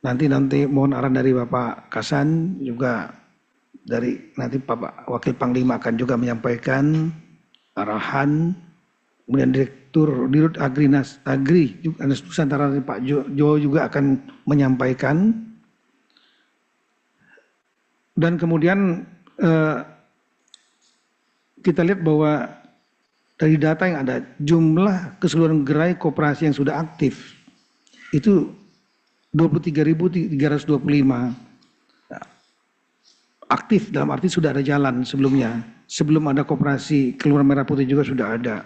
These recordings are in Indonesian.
nanti mohon arahan dari Bapak Kasan, juga dari nanti Bapak Wakil Panglima akan juga menyampaikan arahan. Kemudian Direktur Dirut Agri Nusantara Pak Jo juga akan menyampaikan. Dan kemudian kita lihat bahwa dari data yang ada, jumlah keseluruhan gerai koperasi yang sudah aktif itu 23.325. Aktif dalam arti sudah ada jalan sebelumnya. Sebelum ada koperasi Kelurahan Merah Putih juga sudah ada.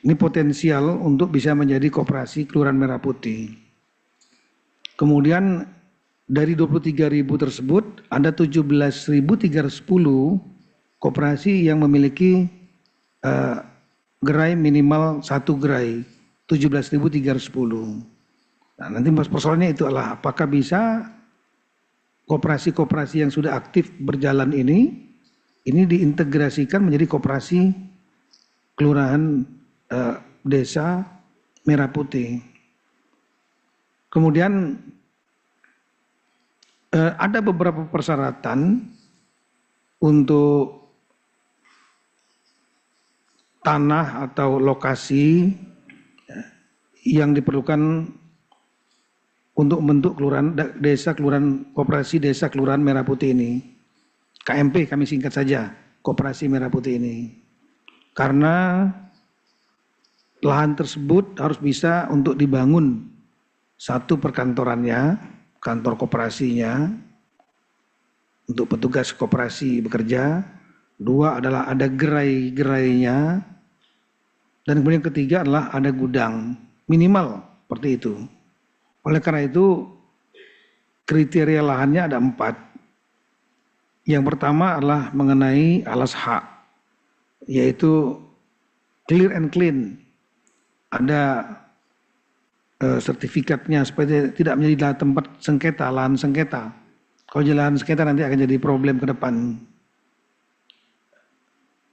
Ini potensial untuk bisa menjadi koperasi Kelurahan Merah Putih. Kemudian dari 23.000 tersebut ada 17.310 koperasi yang memiliki gerai minimal 1 gerai, 17.310. Nah, nanti persoalannya itu adalah apakah bisa koperasi-koperasi yang sudah aktif berjalan ini diintegrasikan menjadi koperasi kelurahan desa Merah Putih. Kemudian ada beberapa persyaratan untuk tanah atau lokasi yang diperlukan untuk membentuk kelurahan desa, kelurahan koperasi desa kelurahan Merah Putih ini. KMP kami singkat saja, Koperasi Merah Putih ini. Karena lahan tersebut harus bisa untuk dibangun satu perkantorannya, kantor koperasinya, untuk petugas koperasi bekerja. 2 adalah ada gerai-gerainya. Dan kemudian ketiga adalah ada gudang, minimal seperti itu. Oleh karena itu kriteria lahannya ada 4. Yang pertama adalah mengenai alas hak, yaitu clear and clean. Ada sertifikatnya supaya tidak menjadi tempat sengketa, lahan sengketa. Kalau lahan sengketa nanti akan jadi problem ke depan.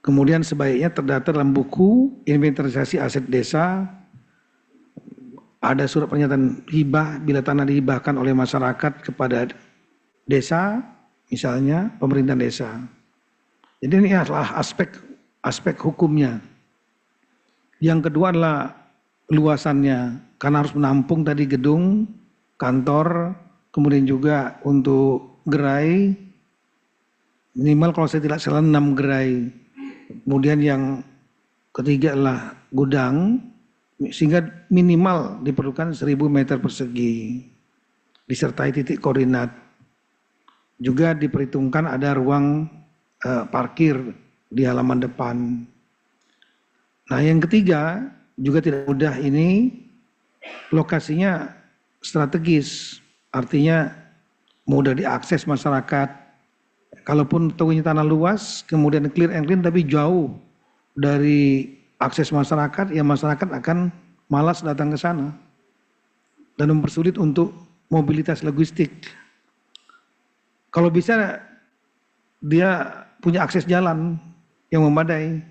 Kemudian sebaiknya terdata dalam buku inventarisasi aset desa. Ada surat pernyataan hibah bila tanah dihibahkan oleh masyarakat kepada desa, misalnya pemerintahan desa. Jadi ini adalah aspek hukumnya. Yang kedua adalah luasannya, karena harus menampung tadi gedung, kantor, kemudian juga untuk gerai, minimal kalau saya tidak salah 6 gerai. Kemudian yang ketiga adalah gudang, sehingga minimal diperlukan 1.000 meter persegi, disertai titik koordinat. Juga diperhitungkan ada ruang parkir di halaman depan. Nah yang ketiga juga tidak mudah, ini lokasinya strategis, artinya mudah diakses masyarakat. Kalaupun punya tanah luas, kemudian clear and clean tapi jauh dari akses masyarakat, ya masyarakat akan malas datang ke sana dan mempersulit untuk mobilitas logistik. Kalau bisa dia punya akses jalan yang memadai,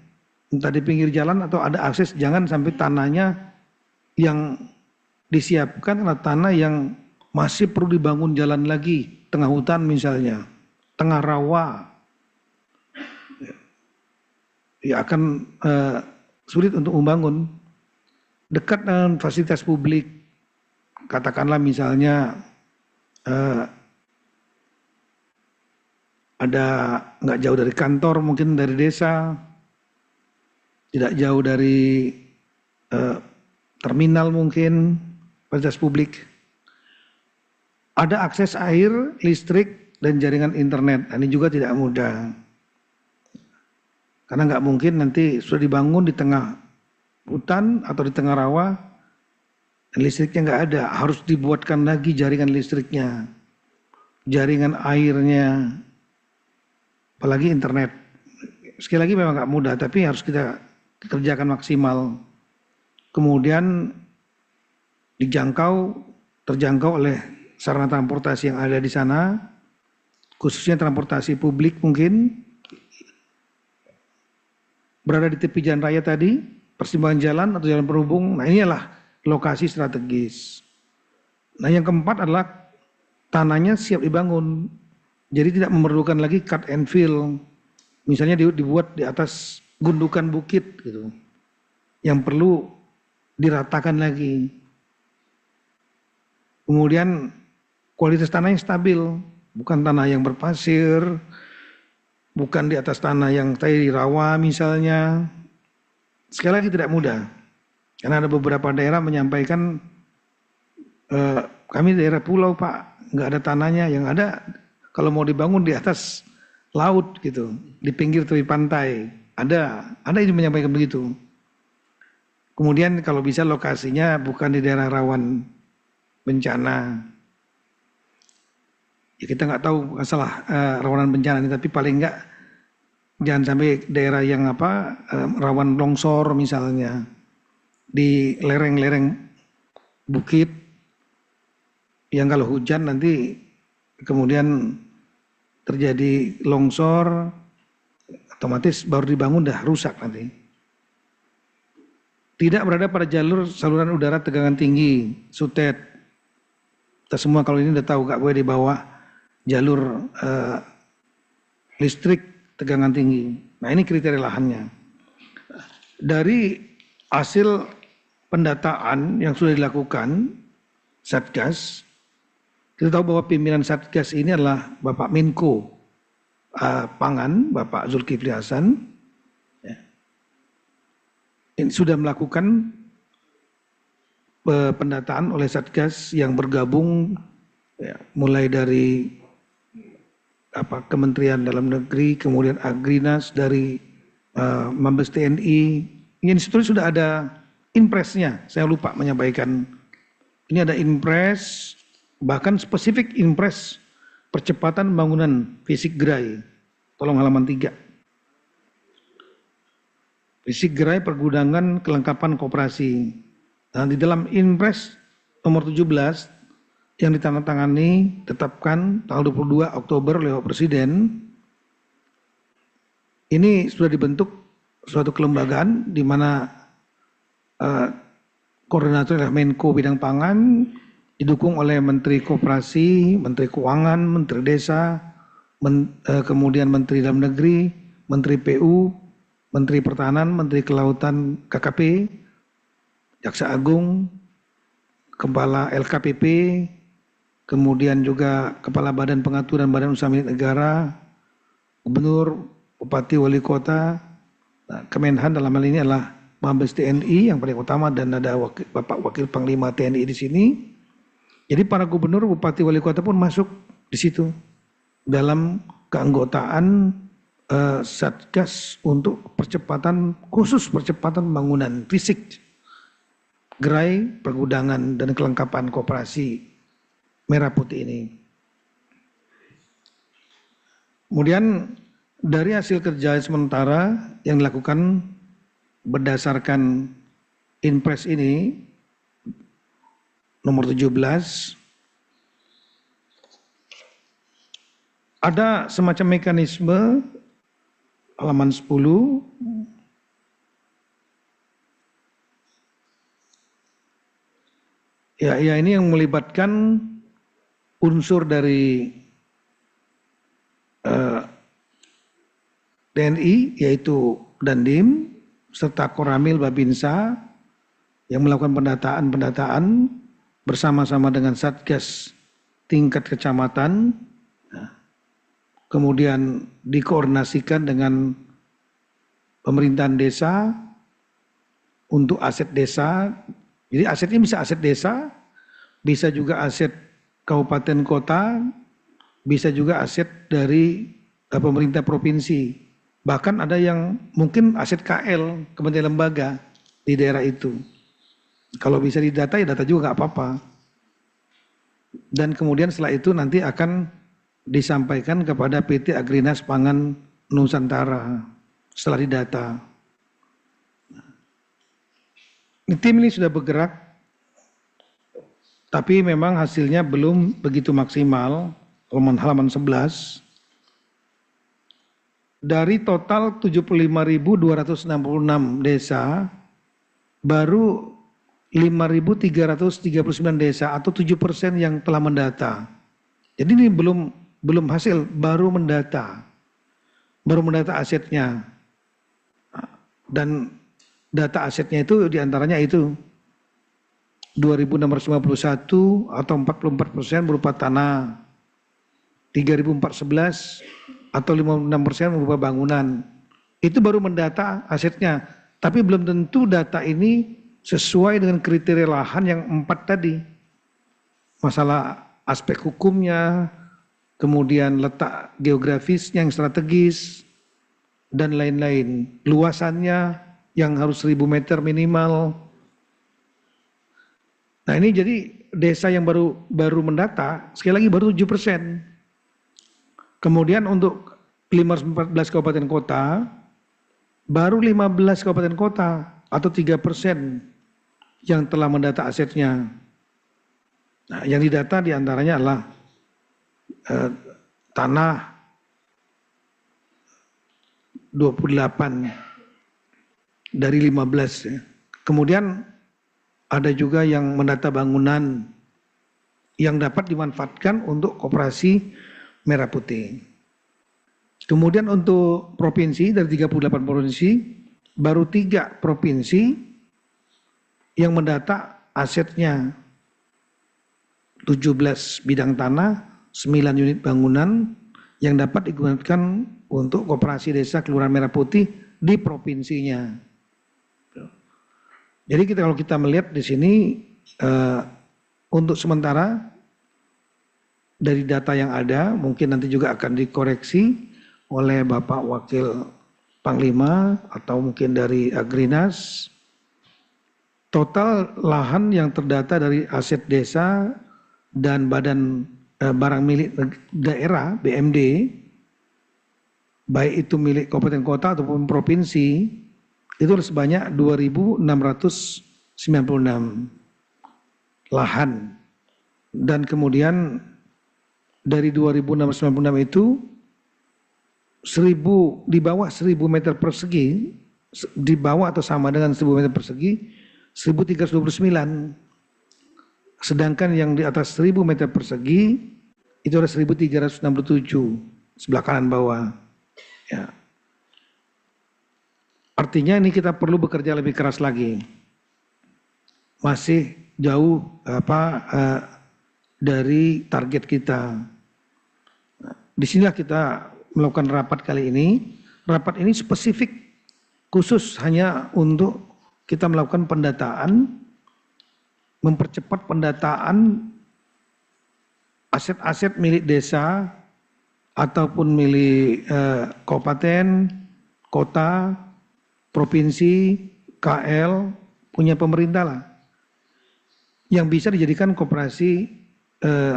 entah di pinggir jalan atau ada akses, jangan sampai tanahnya yang disiapkan adalah tanah yang masih perlu dibangun jalan lagi, tengah hutan misalnya, tengah rawa, ya akan sulit untuk membangun. Dekat dengan fasilitas publik, katakanlah misalnya ada nggak jauh dari kantor, mungkin dari desa, tidak jauh dari terminal mungkin, fasilitas publik. Ada akses air, listrik, dan jaringan internet. Ini juga tidak mudah. Karena nggak mungkin nanti sudah dibangun di tengah hutan atau di tengah rawa, dan listriknya nggak ada. Harus dibuatkan lagi jaringan listriknya, jaringan airnya, apalagi internet. Sekali lagi memang nggak mudah, tapi harus kita kerjakan maksimal. Kemudian terjangkau oleh sarana transportasi yang ada di sana, khususnya transportasi publik mungkin, berada di tepi jalan raya tadi, persimpangan jalan atau jalan penghubung. Nah inilah lokasi strategis. Nah yang keempat adalah tanahnya siap dibangun. Jadi tidak memerlukan lagi cut and fill. Misalnya dibuat di atas gundukan bukit gitu. Yang perlu diratakan lagi. Kemudian kualitas tanah yang stabil, bukan tanah yang berpasir, bukan di atas tanah yang tadi rawa misalnya. Sekali lagi tidak mudah. Karena ada beberapa daerah menyampaikan kami daerah pulau Pak, nggak ada tanahnya, yang ada kalau mau dibangun di atas laut gitu, di pinggir tepi pantai, ada yang menyampaikan begitu. Kemudian kalau bisa lokasinya bukan di daerah rawan bencana. Ya kita nggak tahu masalah rawanan bencana ini, tapi paling nggak jangan sampai daerah yang rawan longsor misalnya di lereng-lereng bukit yang kalau hujan nanti kemudian terjadi longsor, otomatis baru dibangun dah rusak nanti. Tidak berada pada jalur saluran udara tegangan tinggi, SUTED. Kita semua kalau ini udah tahu gak boleh di bawah jalur listrik tegangan tinggi. Nah ini kriteria lahannya. Dari hasil pendataan yang sudah dilakukan Satgas, kita tahu bahwa pimpinan Satgas ini adalah Bapak Menko Pangan, Bapak Zulkifli Hasan. Ya. Ini sudah melakukan pendataan oleh Satgas yang bergabung ya, mulai dari Kementerian Dalam Negeri, kemudian Agrinas dari Mabes TNI. Ini sebetulnya sudah ada impresnya, saya lupa menyampaikan. Ini ada impres, bahkan spesifik impres percepatan pembangunan fisik gerai. Tolong halaman 3. Fisik gerai pergudangan kelengkapan koperasi. Nah, di dalam impres nomor 17 yang ditandatangani tetapkan tanggal 22 Oktober oleh Bapak Presiden, ini sudah dibentuk suatu kelembagaan di mana koordinator adalah Menko Bidang Pangan, didukung oleh Menteri Koperasi, Menteri Keuangan, Menteri Desa, kemudian Menteri Dalam Negeri, Menteri PU, Menteri Pertahanan, Menteri Kelautan, KKP, Jaksa Agung, Kepala LKPP, kemudian juga Kepala Badan Pengaturan Badan Usaha Milik Negara, Gubernur, Bupati, Wali Kota, Kemenhan dalam hal ini adalah Mabes TNI yang paling utama dan ada Bapak Wakil Panglima TNI di sini. Jadi para gubernur, bupati, wali kota pun masuk di situ dalam keanggotaan Satgas untuk khusus percepatan pembangunan fisik gerai, pergudangan dan kelengkapan koperasi merah putih ini. Kemudian dari hasil kerja sementara yang dilakukan berdasarkan impres ini nomor 17, ada semacam mekanisme halaman 10 ya ini yang melibatkan unsur dari TNI yaitu Dandim serta Koramil Babinsa yang melakukan pendataan bersama-sama dengan Satgas tingkat kecamatan, kemudian dikoordinasikan dengan pemerintahan desa untuk aset desa. Jadi asetnya bisa aset desa, bisa juga aset kabupaten kota, bisa juga aset dari pemerintah provinsi. Bahkan ada yang mungkin aset KL, kementerian lembaga di daerah itu. Kalau bisa didata ya data juga nggak apa-apa. Dan kemudian setelah itu nanti akan disampaikan kepada PT Agrinas Pangan Nusantara setelah didata. Tim ini sudah bergerak, tapi memang hasilnya belum begitu maksimal. Halaman 11. Dari total 75.266 desa, baru 5.339 desa atau 7% yang telah mendata. Jadi ini belum hasil, baru mendata asetnya. Dan data asetnya itu diantaranya itu 2.651 atau 44% berupa tanah, 3.411 atau 56% berupa bangunan. Itu baru mendata asetnya, tapi belum tentu data ini sesuai dengan kriteria lahan yang 4 tadi. Masalah aspek hukumnya, kemudian letak geografisnya yang strategis, dan lain-lain. Luasannya yang harus 1.000 meter minimal. Nah ini jadi desa yang baru mendata, sekali lagi baru 7%. Kemudian untuk 514 kabupaten kota, baru 15 kabupaten kota atau 3% yang telah mendata asetnya. Nah, yang didata diantaranya adalah tanah 28 dari 15 ya. Kemudian ada juga yang mendata bangunan yang dapat dimanfaatkan untuk koperasi merah putih. Kemudian untuk provinsi, dari 38 provinsi, baru 3 provinsi yang mendata asetnya, 17 bidang tanah, 9 unit bangunan yang dapat digunakan untuk koperasi desa Kelurahan Merah Putih di provinsinya. Jadi kalau kita melihat di sini untuk sementara dari data yang ada, mungkin nanti juga akan dikoreksi oleh Bapak Wakil Panglima atau mungkin dari Agrinas. Total lahan yang terdata dari aset desa dan badan barang milik daerah BMD, baik itu milik kabupaten kota ataupun provinsi, itu sebanyak 2.696 lahan. Dan kemudian dari 2.696 itu 1.000 di bawah 1.000 meter persegi, di bawah atau sama dengan 1.000 meter persegi 1.329. Sedangkan yang di atas 1.000 meter persegi itu ada 1.367 sebelah kanan bawah. Ya. Artinya ini kita perlu bekerja lebih keras lagi. Masih jauh dari target kita. Di sinilah kita melakukan rapat kali ini. Rapat ini spesifik khusus hanya untuk kita melakukan pendataan, mempercepat pendataan aset-aset milik desa ataupun milik kabupaten, kota, provinsi, KL, punya pemerintah lah, yang bisa dijadikan koperasi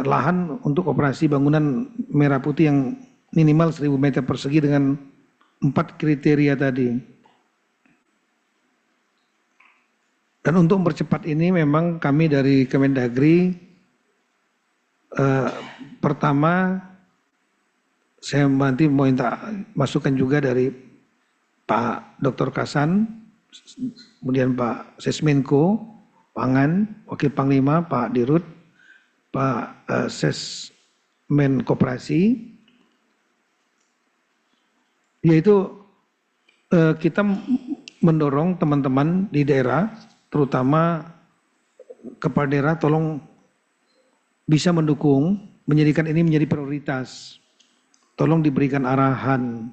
lahan untuk koperasi bangunan merah putih yang minimal 1.000 meter persegi dengan 4 kriteria tadi. Dan untuk mempercepat ini memang kami dari Kemendagri pertama saya nanti mau minta masukan juga dari Pak Dr. Kasan, kemudian Pak Sesmenko, Pangan, Wakil Panglima, Pak Dirut, Pak Sesmen Koperasi, yaitu kita mendorong teman-teman di daerah, terutama kepala daerah, tolong bisa mendukung, menjadikan ini menjadi prioritas. Tolong diberikan arahan,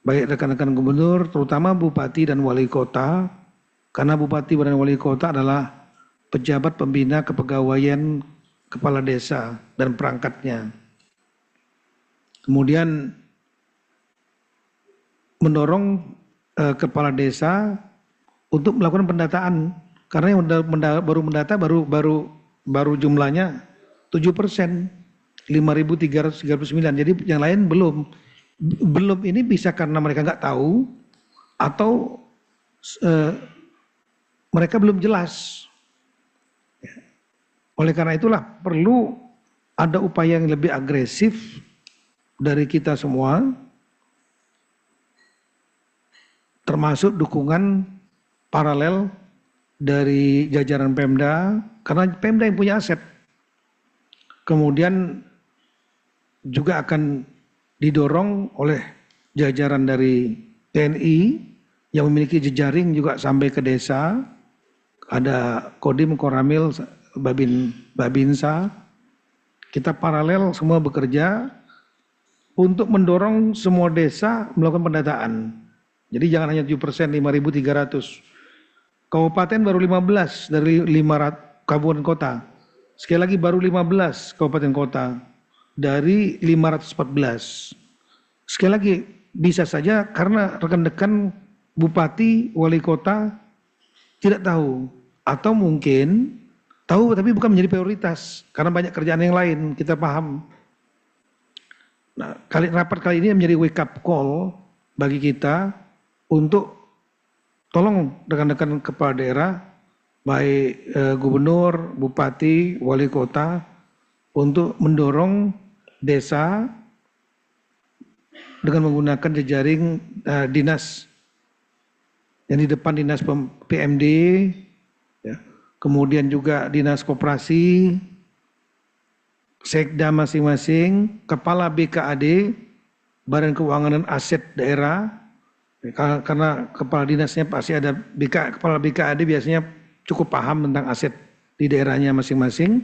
baik rekan-rekan gubernur, terutama bupati dan wali kota, karena bupati dan wali kota adalah pejabat pembina kepegawaian kepala desa dan perangkatnya. Kemudian mendorong kepala desa untuk melakukan pendataan, karena yang baru mendata baru jumlahnya 7%, 5.339. Jadi yang lain belum ini bisa karena mereka nggak tahu atau mereka belum jelas. Oleh karena itulah perlu ada upaya yang lebih agresif dari kita semua, termasuk dukungan paralel dari jajaran Pemda, karena Pemda yang punya aset. Kemudian juga akan didorong oleh jajaran dari TNI yang memiliki jejaring juga sampai ke desa. Ada Kodim, Koramil, Babinsa. Kita paralel semua bekerja untuk mendorong semua desa melakukan pendataan. Jadi jangan hanya 7%, 5.300. Kabupaten baru 15 dari 500 kabupaten kota. Sekali lagi baru 15 kabupaten kota dari 514. Sekali lagi bisa saja karena rekan-rekan bupati, wali kota tidak tahu. Atau mungkin tahu tapi bukan menjadi prioritas karena banyak kerjaan yang lain, kita paham. Nah, rapat kali ini menjadi wake up call bagi kita untuk tolong rekan-rekan kepala daerah, baik gubernur, bupati, wali kota, untuk mendorong desa dengan menggunakan jejaring dinas. Yang di depan dinas PMD, ya, kemudian juga dinas koperasi, sekda masing-masing, kepala BKAD, Badan Keuangan dan Aset Daerah, karena kepala dinasnya pasti ada, kepala BKAD biasanya cukup paham tentang aset di daerahnya masing-masing.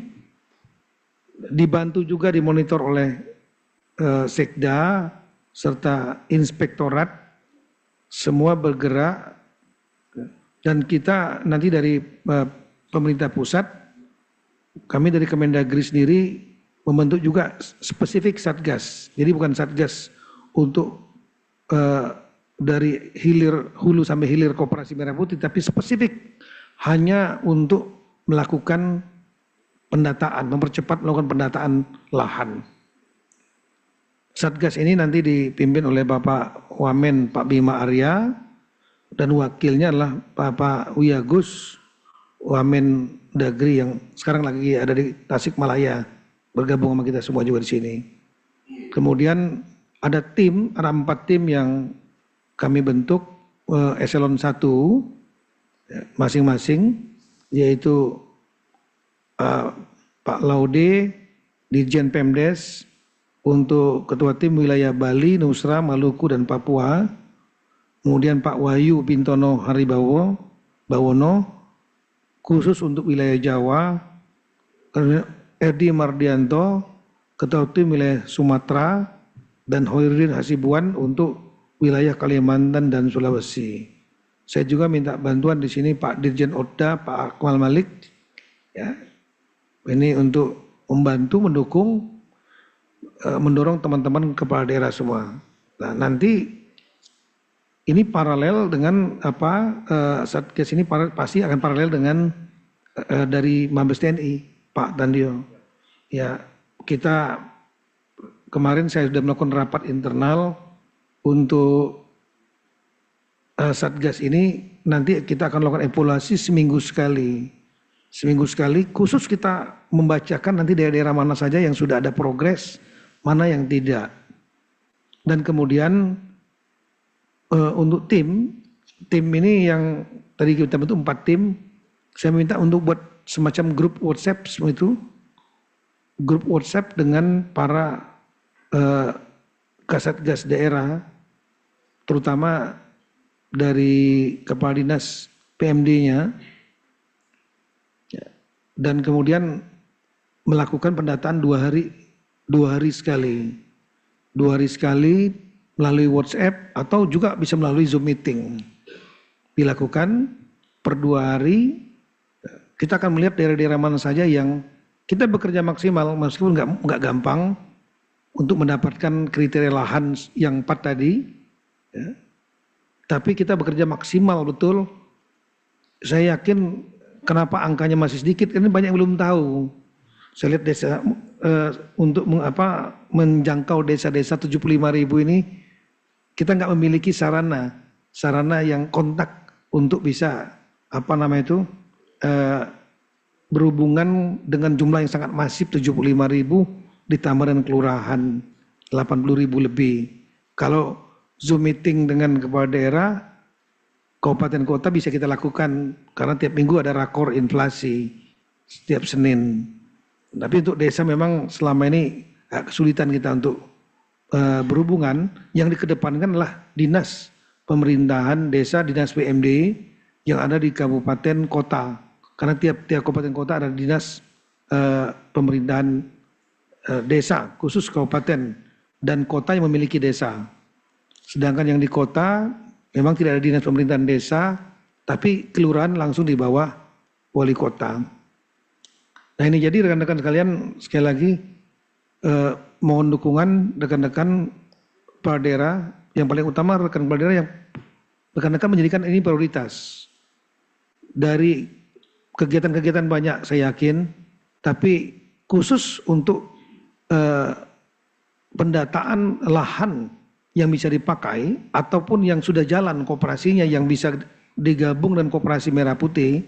Dibantu juga dimonitor oleh sekda serta inspektorat, semua bergerak. Dan kita nanti dari pemerintah pusat, kami dari Kemendagri sendiri membentuk juga spesifik satgas. Jadi bukan satgas untuk dari hulu sampai hilir Koperasi Merah Putih, tapi spesifik hanya untuk melakukan pendataan, mempercepat melakukan pendataan lahan. Satgas ini nanti dipimpin oleh Bapak Wamen Pak Bima Arya, dan wakilnya adalah Bapak Wiyagus Wamen Dagri yang sekarang lagi ada di Tasikmalaya, bergabung sama kita semua juga di sini. Kemudian ada 4 tim yang kami bentuk eselon 1 masing-masing, yaitu Pak Laude, Dirjen Pemdes, untuk Ketua Tim Wilayah Bali, Nusra, Maluku, dan Papua. Kemudian Pak Wahyu Bintono Bawono, khusus untuk wilayah Jawa. Edi Mardianto, Ketua Tim Wilayah Sumatera, dan Hoirin Hasibuan untuk wilayah Kalimantan dan Sulawesi. Saya juga minta bantuan di sini Pak Dirjen Oda, Pak Akmal Malik, ya, ini untuk membantu, mendukung, mendorong teman-teman kepala daerah semua. Nah, nanti ini paralel dengan Satgas ini pasti akan paralel dengan dari Mabes TNI, Pak Tandio. Ya, kita kemarin saya sudah melakukan rapat internal untuk Satgas ini. Nanti kita akan lakukan evaluasi seminggu sekali. Seminggu sekali khusus kita membacakan nanti daerah-daerah mana saja yang sudah ada progres, mana yang tidak. Dan kemudian untuk tim ini yang tadi kita bentuk 4 tim, saya minta untuk buat semacam grup WhatsApp semua itu, grup WhatsApp dengan para Kasatgas daerah, terutama dari kepala dinas PMD-nya, dan kemudian melakukan pendataan 2 hari sekali. 2 hari sekali melalui WhatsApp atau juga bisa melalui Zoom meeting. Dilakukan per 2 hari, kita akan melihat daerah-daerah mana saja yang kita bekerja maksimal, meskipun nggak gampang untuk mendapatkan kriteria lahan yang 4 tadi, ya. Tapi kita bekerja maksimal betul. Saya yakin kenapa angkanya masih sedikit, karena banyak yang belum tahu. Saya lihat desa untuk menjangkau desa-desa 75.000 ini, kita nggak memiliki sarana yang kontak untuk bisa berhubungan dengan jumlah yang sangat masif 75.000 ditambah dengan kelurahan 80.000 lebih. Kalau Zoom meeting dengan kepala daerah, kabupaten kota bisa kita lakukan karena tiap minggu ada rakor inflasi setiap Senin. Tapi untuk desa memang selama ini kesulitan kita untuk berhubungan, yang dikedepankan adalah dinas pemerintahan desa, dinas PMD yang ada di kabupaten kota. Karena tiap kabupaten kota ada dinas pemerintahan desa khusus kabupaten dan kota yang memiliki desa. Sedangkan yang di kota memang tidak ada dinas pemerintahan desa, tapi kelurahan langsung di bawah wali kota. Nah ini jadi rekan-rekan sekalian, sekali lagi mohon dukungan rekan-rekan kepala daerah. Yang paling utama rekan kepala daerah yang rekan-rekan menjadikan ini prioritas. Dari kegiatan-kegiatan banyak saya yakin, tapi khusus untuk pendataan lahan yang bisa dipakai ataupun yang sudah jalan koperasinya yang bisa digabung dan koperasi merah putih.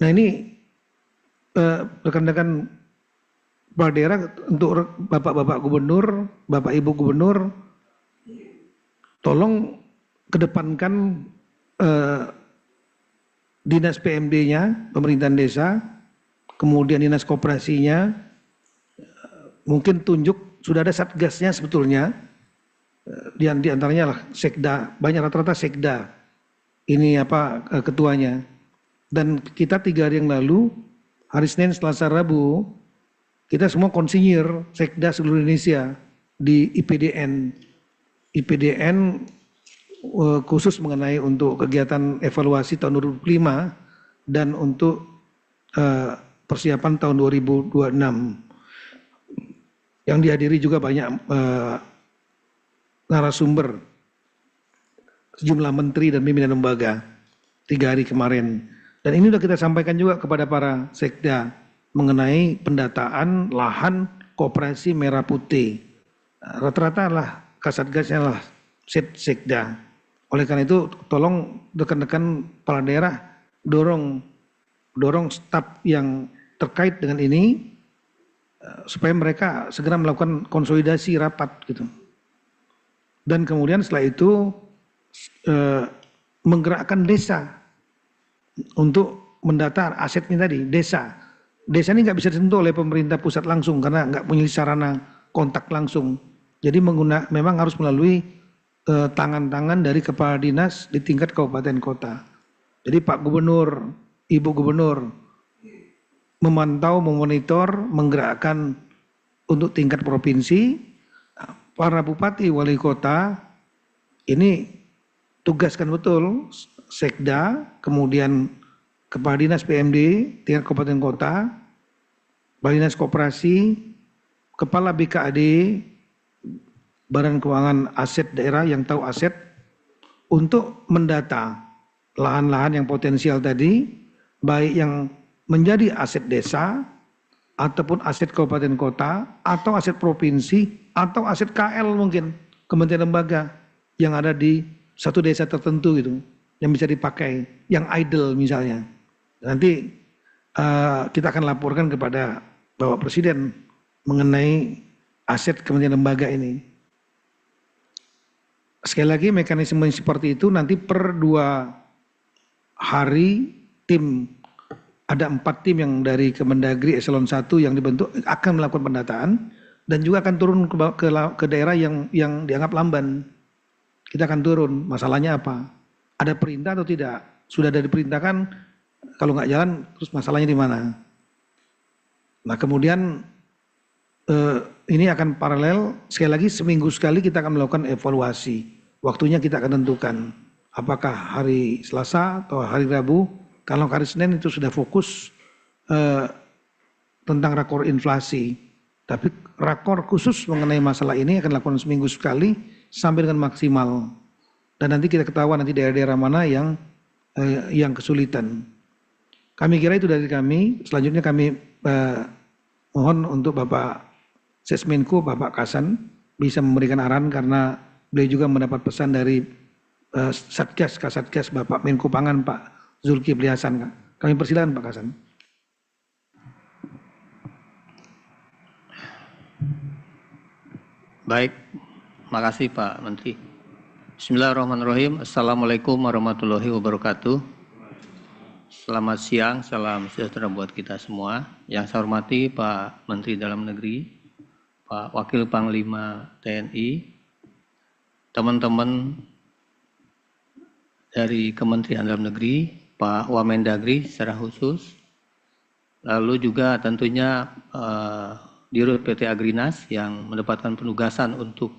Nah ini rekan-rekan kepala daerah, untuk bapak-bapak gubernur, bapak ibu gubernur, tolong kedepankan dinas PMD-nya, pemerintahan desa, kemudian dinas koperasinya, mungkin tunjuk, sudah ada satgasnya sebetulnya, di antaranya lah sekda, banyak rata-rata sekda, ini ketuanya. Dan kita 3 hari yang lalu, hari Senin, Selasa, Rabu, kita semua konsinyir sekda seluruh Indonesia di IPDN. IPDN khusus mengenai untuk kegiatan evaluasi tahun 2005 dan untuk persiapan tahun 2026. Yang dihadiri juga banyak narasumber, sejumlah menteri dan pimpinan lembaga 3 hari kemarin. Dan ini sudah kita sampaikan juga kepada para sekda mengenai pendataan lahan koperasi merah putih. Rata-rata lah kasatgasnya lah sekda. Oleh karena itu tolong rekan-rekan kepala daerah dorong staf yang terkait dengan ini supaya mereka segera melakukan konsolidasi rapat gitu. Dan kemudian setelah itu menggerakkan desa untuk mendata asetnya tadi, desa. Desa ini nggak bisa disentuh oleh pemerintah pusat langsung karena nggak punya sarana kontak langsung. Jadi memang harus melalui tangan-tangan dari kepala dinas di tingkat kabupaten kota. Jadi Pak Gubernur, Ibu Gubernur memantau, memonitor, menggerakkan untuk tingkat provinsi. Para bupati, wali kota ini tugaskan betul sekda, kemudian kepala dinas PMD tingkat kabupaten kota, kepala dinas koperasi, kepala BKAD, Badan Keuangan Aset Daerah yang tahu aset, untuk mendata lahan-lahan yang potensial tadi, baik yang menjadi aset desa, ataupun aset kabupaten kota, atau aset provinsi, atau aset KL mungkin, kementerian lembaga yang ada di satu desa tertentu gitu, yang bisa dipakai, yang idle misalnya. Nanti kita akan laporkan kepada Bapak Presiden mengenai aset kementerian lembaga ini. Sekali lagi mekanisme seperti itu nanti per 2 hari tim, ada 4 tim yang dari Kemendagri Eselon 1 yang dibentuk akan melakukan pendataan dan juga akan turun ke daerah yang dianggap lamban. Kita akan turun, masalahnya apa? Ada perintah atau tidak? Sudah ada diperintahkan, kalau nggak jalan terus masalahnya di mana? Nah kemudian ini akan paralel, sekali lagi seminggu sekali kita akan melakukan evaluasi. Waktunya kita akan tentukan apakah hari Selasa atau hari Rabu. Kalau hari Senin itu sudah fokus tentang rakor inflasi. Tapi rakor khusus mengenai masalah ini akan dilakukan seminggu sekali sampai dengan maksimal. Dan nanti kita ketahuan nanti daerah-daerah mana yang kesulitan. Kami kira itu dari kami. Selanjutnya kami mohon untuk Bapak Sesmenko, Bapak Kasan bisa memberikan arahan karena beliau juga mendapat pesan dari Satgas Kasatgas Bapak Menko Pangan Pak Zulkifli Hasan. Kami persilakan Pak Kasan. Baik, makasih Pak Menteri. Bismillahirrahmanirrahim. Assalamualaikum warahmatullahi wabarakatuh. Selamat siang, salam sejahtera buat kita semua. Yang saya hormati Pak Menteri Dalam Negeri, Pak Wakil Panglima TNI, teman-teman dari Kementerian Dalam Negeri, Pak Wamendagri secara khusus, lalu juga tentunya Dirut PT Agrinas yang mendapatkan penugasan untuk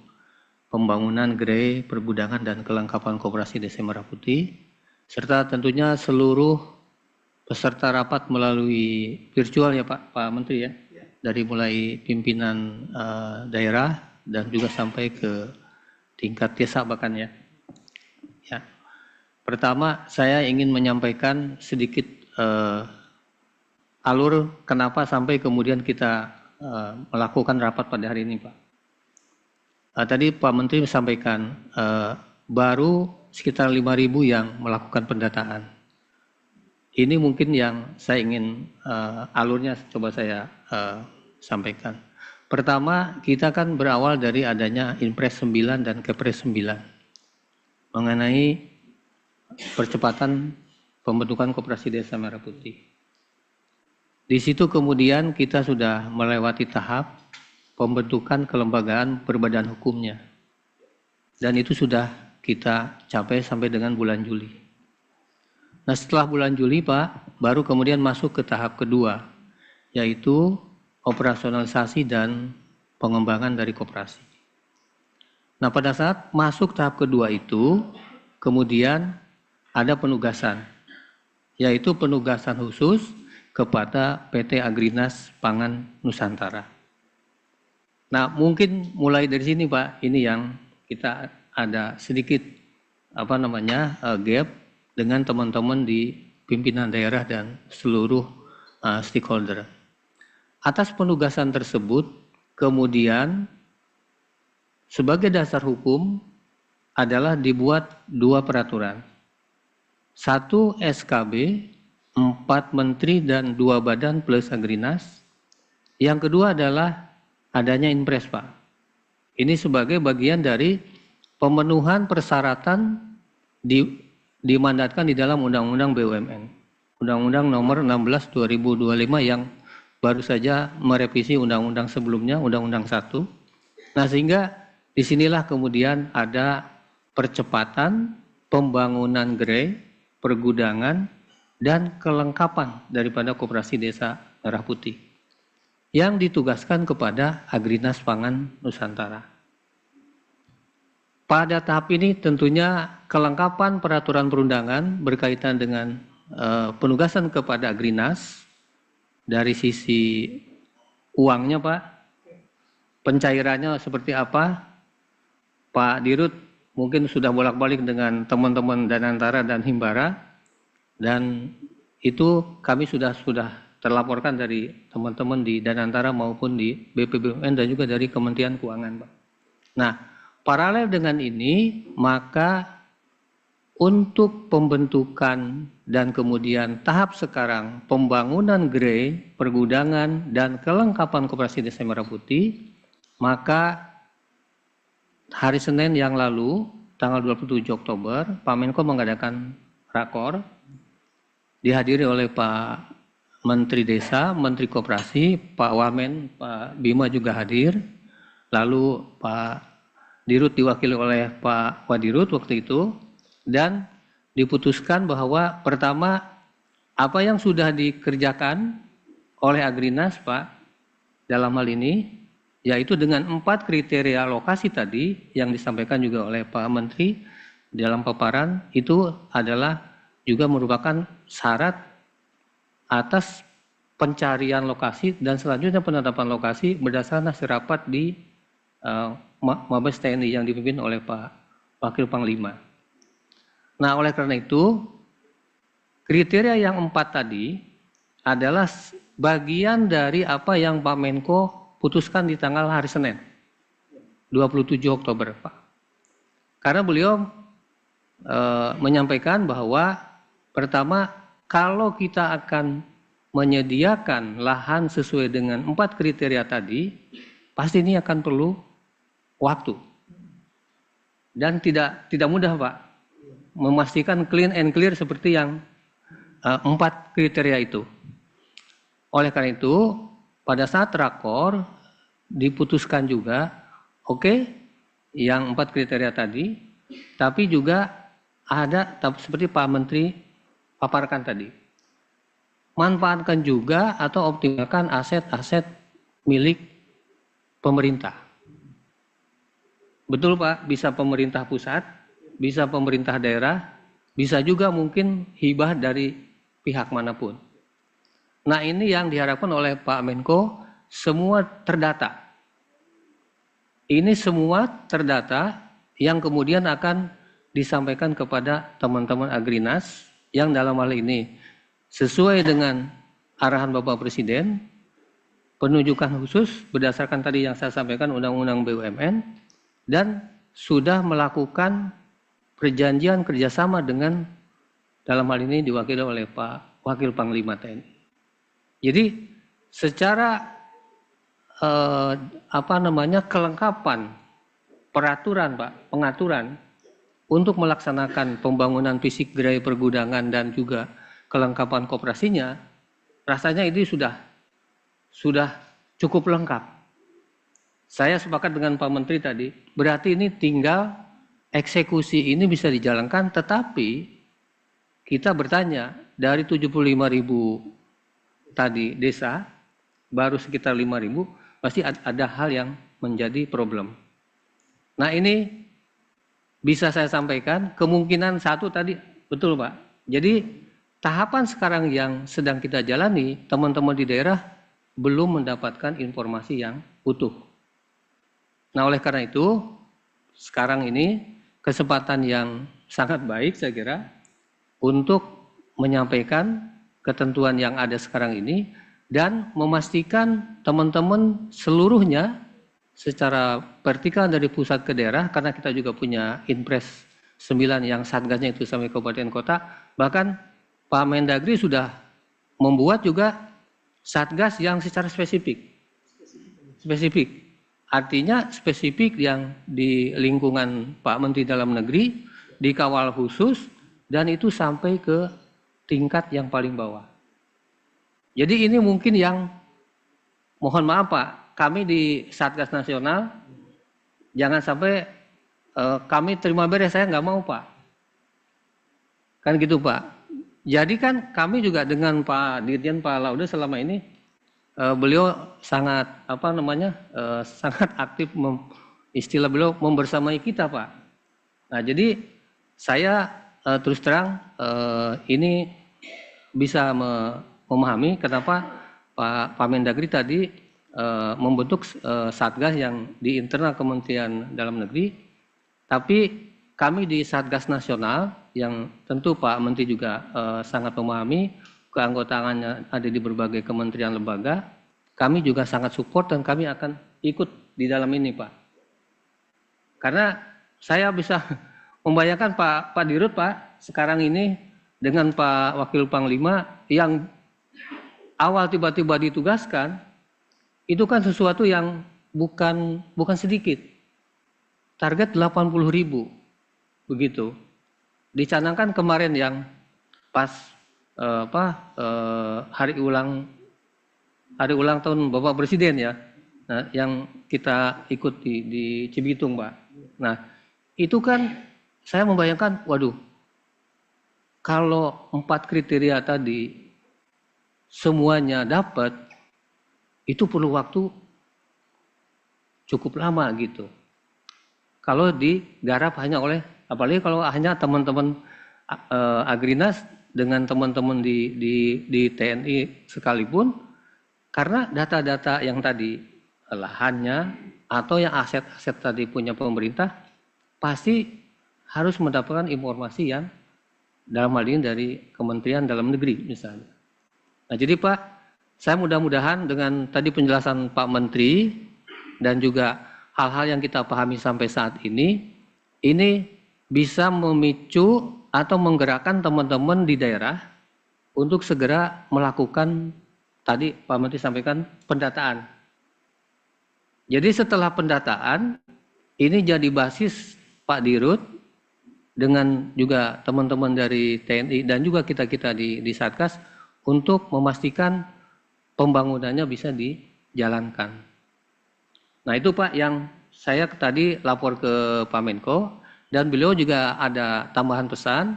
pembangunan gerai, pergudangan, dan kelengkapan koperasi Desa Merah Putih, serta tentunya seluruh peserta rapat melalui virtual ya Pak Menteri ya, dari mulai pimpinan daerah dan juga sampai ke tingkat desa bahkan ya. Ya. Pertama saya ingin menyampaikan sedikit alur kenapa sampai kemudian kita melakukan rapat pada hari ini Pak. Tadi Pak Menteri sampaikan baru sekitar 5.000 yang melakukan pendataan. Ini mungkin yang saya ingin alurnya coba saya sampaikan. Pertama, kita kan berawal dari adanya Inpres 9 dan Kepres 9 mengenai percepatan pembentukan koperasi Desa Merah Putih. Di situ kemudian kita sudah melewati tahap pembentukan kelembagaan berbadan hukumnya. Dan itu sudah kita capai sampai dengan bulan Juli. Nah setelah bulan Juli Pak, baru kemudian masuk ke tahap kedua, yaitu operasionalisasi dan pengembangan dari koperasi. Nah pada saat masuk tahap kedua itu, kemudian ada penugasan, yaitu penugasan khusus kepada PT Agrinas Pangan Nusantara. Nah mungkin mulai dari sini Pak, ini yang kita ada sedikit gap dengan teman-teman di pimpinan daerah dan seluruh stakeholder. Atas penugasan tersebut, kemudian sebagai dasar hukum adalah dibuat 2 peraturan. 1 SKB, 4 menteri dan 2 badan plus Agrinas. Yang kedua adalah adanya Inpres Pak. Ini sebagai bagian dari pemenuhan persyaratan dimandatkan di dalam Undang-Undang BUMN, Undang-Undang Nomor 16 2025 yang baru saja merevisi Undang-Undang sebelumnya, Undang-Undang 1. Nah sehingga disinilah kemudian ada percepatan pembangunan gerai, pergudangan, dan kelengkapan daripada koperasi Desa Merah Putih yang ditugaskan kepada Agrinas Pangan Nusantara. Pada tahap ini tentunya kelengkapan peraturan perundangan berkaitan dengan penugasan kepada Agrinas dari sisi uangnya Pak, pencairannya seperti apa, Pak Dirut mungkin sudah bolak-balik dengan teman-teman Danantara dan Himbara, dan itu kami sudah terlaporkan dari teman-teman di Danantara maupun di BPBUMN dan juga dari Kementerian Keuangan Pak. Nah, paralel dengan ini, maka untuk pembentukan dan kemudian tahap sekarang pembangunan gerai, pergudangan, dan kelengkapan koperasi Desa Merah Putih, maka hari Senin yang lalu, tanggal 27 Oktober, Pak Menko mengadakan rakor, dihadiri oleh Pak Menteri Desa, Menteri Koperasi, Pak Wamen, Pak Bima juga hadir, lalu Pak Dirut diwakili oleh Pak Wadirut waktu itu, dan diputuskan bahwa pertama apa yang sudah dikerjakan oleh Agrinas Pak dalam hal ini, yaitu dengan 4 kriteria lokasi tadi yang disampaikan juga oleh Pak Menteri dalam paparan, itu adalah juga merupakan syarat atas pencarian lokasi dan selanjutnya penetapan lokasi berdasarkan hasil rapat di Mabes TNI yang dipimpin oleh Pak Wakil Panglima. Nah, oleh karena itu, kriteria yang 4 tadi adalah bagian dari apa yang Pak Menko putuskan di tanggal hari Senin, 27 Oktober, Pak. Karena beliau menyampaikan bahwa pertama, kalau kita akan menyediakan lahan sesuai dengan 4 kriteria tadi, pasti ini akan perlu waktu. Dan tidak mudah Pak, memastikan clean and clear seperti yang 4 kriteria itu. Oleh karena itu, pada saat rakor, diputuskan juga, oke, yang 4 kriteria tadi, tapi juga ada seperti Pak Menteri paparkan tadi. Manfaatkan juga atau optimalkan aset-aset milik pemerintah. Betul Pak, bisa pemerintah pusat, bisa pemerintah daerah, bisa juga mungkin hibah dari pihak manapun. Nah ini yang diharapkan oleh Pak Menko, semua terdata. Ini semua terdata yang kemudian akan disampaikan kepada teman-teman Agrinas yang dalam hal ini sesuai dengan arahan Bapak Presiden, penunjukan khusus berdasarkan tadi yang saya sampaikan Undang-Undang BUMN, dan sudah melakukan perjanjian kerjasama dengan dalam hal ini diwakili oleh Pak Wakil Panglima TNI. Jadi secara kelengkapan peraturan Pak, pengaturan untuk melaksanakan pembangunan fisik gerai pergudangan dan juga kelengkapan koperasinya, rasanya ini sudah cukup lengkap. Saya sepakat dengan Pak Menteri tadi, berarti ini tinggal eksekusi ini bisa dijalankan, tetapi kita bertanya dari 75.000 tadi desa, baru sekitar 5.000, pasti ada hal yang menjadi problem. Nah ini bisa saya sampaikan, kemungkinan satu tadi, betul Pak. Jadi tahapan sekarang yang sedang kita jalani, teman-teman di daerah belum mendapatkan informasi yang utuh. Nah oleh karena itu, sekarang ini kesempatan yang sangat baik saya kira, untuk menyampaikan ketentuan yang ada sekarang ini, dan memastikan teman-teman seluruhnya secara vertikal dari pusat ke daerah, karena kita juga punya Inpres 9 yang satgasnya itu sampai kabupaten kota, bahkan Pak Mendagri sudah membuat juga satgas yang secara spesifik. Artinya spesifik yang di lingkungan Pak Menteri Dalam Negeri, dikawal khusus, dan itu sampai ke tingkat yang paling bawah. Jadi ini mungkin yang, mohon maaf Pak, kami di Satgas Nasional, jangan sampai kami terima beres, saya nggak mau Pak. Kan gitu Pak. Jadi kan kami juga dengan Pak Dirjen, Pak Laude selama ini, beliau sangat, sangat aktif, istilah beliau membersamai kita Pak. Nah jadi saya terus terang ini bisa memahami kenapa Pak Mendagri tadi membentuk satgas yang di internal Kementerian Dalam Negeri, tapi kami di Satgas Nasional yang tentu Pak Menteri juga sangat memahami keanggotaannya ada di berbagai kementerian lembaga, kami juga sangat support dan kami akan ikut di dalam ini Pak. Karena saya bisa membayangkan Pak Dirut Pak, sekarang ini dengan Pak Wakil Panglima yang awal tiba-tiba ditugaskan, itu kan sesuatu yang bukan sedikit. Target 80.000, begitu. Dicanangkan kemarin yang pas hari ulang tahun Bapak Presiden ya, nah, yang kita ikut di Cibitung Pak. Nah itu kan saya membayangkan, waduh, kalau 4 kriteria tadi semuanya dapat, itu perlu waktu cukup lama gitu. Kalau digarap hanya oleh, apalagi kalau hanya teman-teman Agrinas dengan teman-teman di TNI sekalipun, karena data-data yang tadi lahannya atau yang aset-aset tadi punya pemerintah, pasti harus mendapatkan informasi yang dalam hal ini dari Kementerian Dalam Negeri misalnya. Nah jadi Pak, saya mudah-mudahan dengan tadi penjelasan Pak Menteri dan juga hal-hal yang kita pahami sampai saat ini bisa memicu atau menggerakkan teman-teman di daerah untuk segera melakukan tadi Pak Menteri sampaikan pendataan. Jadi setelah pendataan, ini jadi basis Pak Dirut dengan juga teman-teman dari TNI dan juga kita-kita di Satgas untuk memastikan pembangunannya bisa dijalankan. Nah itu Pak yang saya tadi lapor ke Pak Menko dan beliau juga ada tambahan pesan,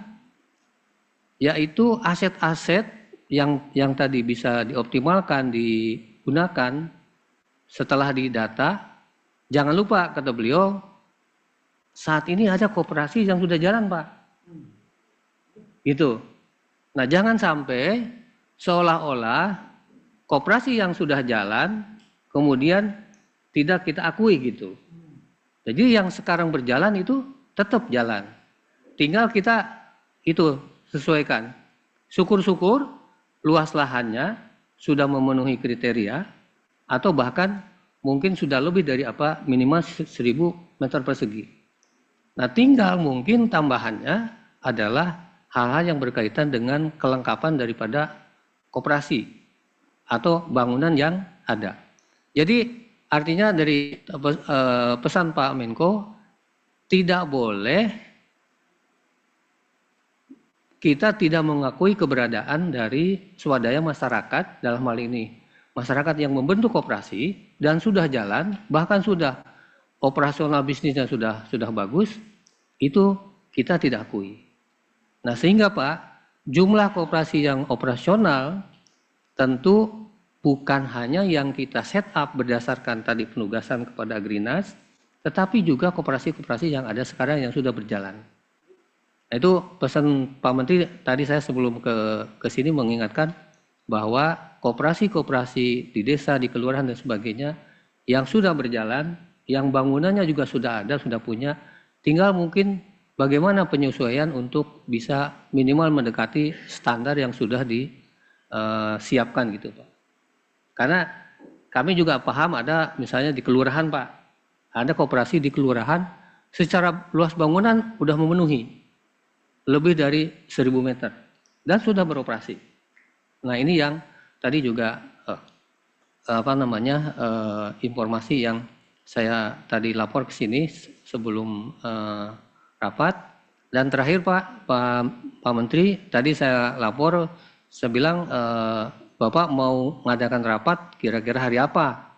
yaitu aset-aset yang tadi bisa dioptimalkan, digunakan setelah didata. Jangan lupa kata beliau, saat ini ada koperasi yang sudah jalan Pak. Gitu. Nah jangan sampai seolah-olah koperasi yang sudah jalan kemudian tidak kita akui gitu. Jadi yang sekarang berjalan itu tetap jalan. Tinggal kita itu sesuaikan. Syukur-syukur luas lahannya sudah memenuhi kriteria atau bahkan mungkin sudah lebih dari apa minimal 1000 meter persegi. Nah tinggal mungkin tambahannya adalah hal-hal yang berkaitan dengan kelengkapan daripada koperasi atau bangunan yang ada. Jadi artinya dari pesan Pak Menko, tidak boleh kita tidak mengakui keberadaan dari swadaya masyarakat dalam hal ini. Masyarakat yang membentuk koperasi dan sudah jalan, bahkan sudah operasional bisnisnya sudah bagus, itu kita tidak akui. Nah sehingga Pak, jumlah koperasi yang operasional tentu bukan hanya yang kita set up berdasarkan tadi penugasan kepada Agrinas, tetapi juga koperasi-koperasi yang ada sekarang yang sudah berjalan. Nah, itu pesan Pak Menteri tadi saya sebelum ke sini mengingatkan bahwa koperasi-koperasi di desa, di kelurahan dan sebagainya yang sudah berjalan, yang bangunannya juga sudah ada, sudah punya, tinggal mungkin bagaimana penyesuaian untuk bisa minimal mendekati standar yang sudah disiapkan gitu Pak. Karena kami juga paham ada misalnya di kelurahan Pak, ada koperasi di kelurahan secara luas bangunan sudah memenuhi lebih dari 1000 meter dan sudah beroperasi. Nah ini yang tadi juga informasi yang saya tadi lapor ke sini sebelum rapat. Dan terakhir Pak Menteri, tadi saya lapor, saya bilang Bapak mau mengadakan rapat kira-kira hari apa?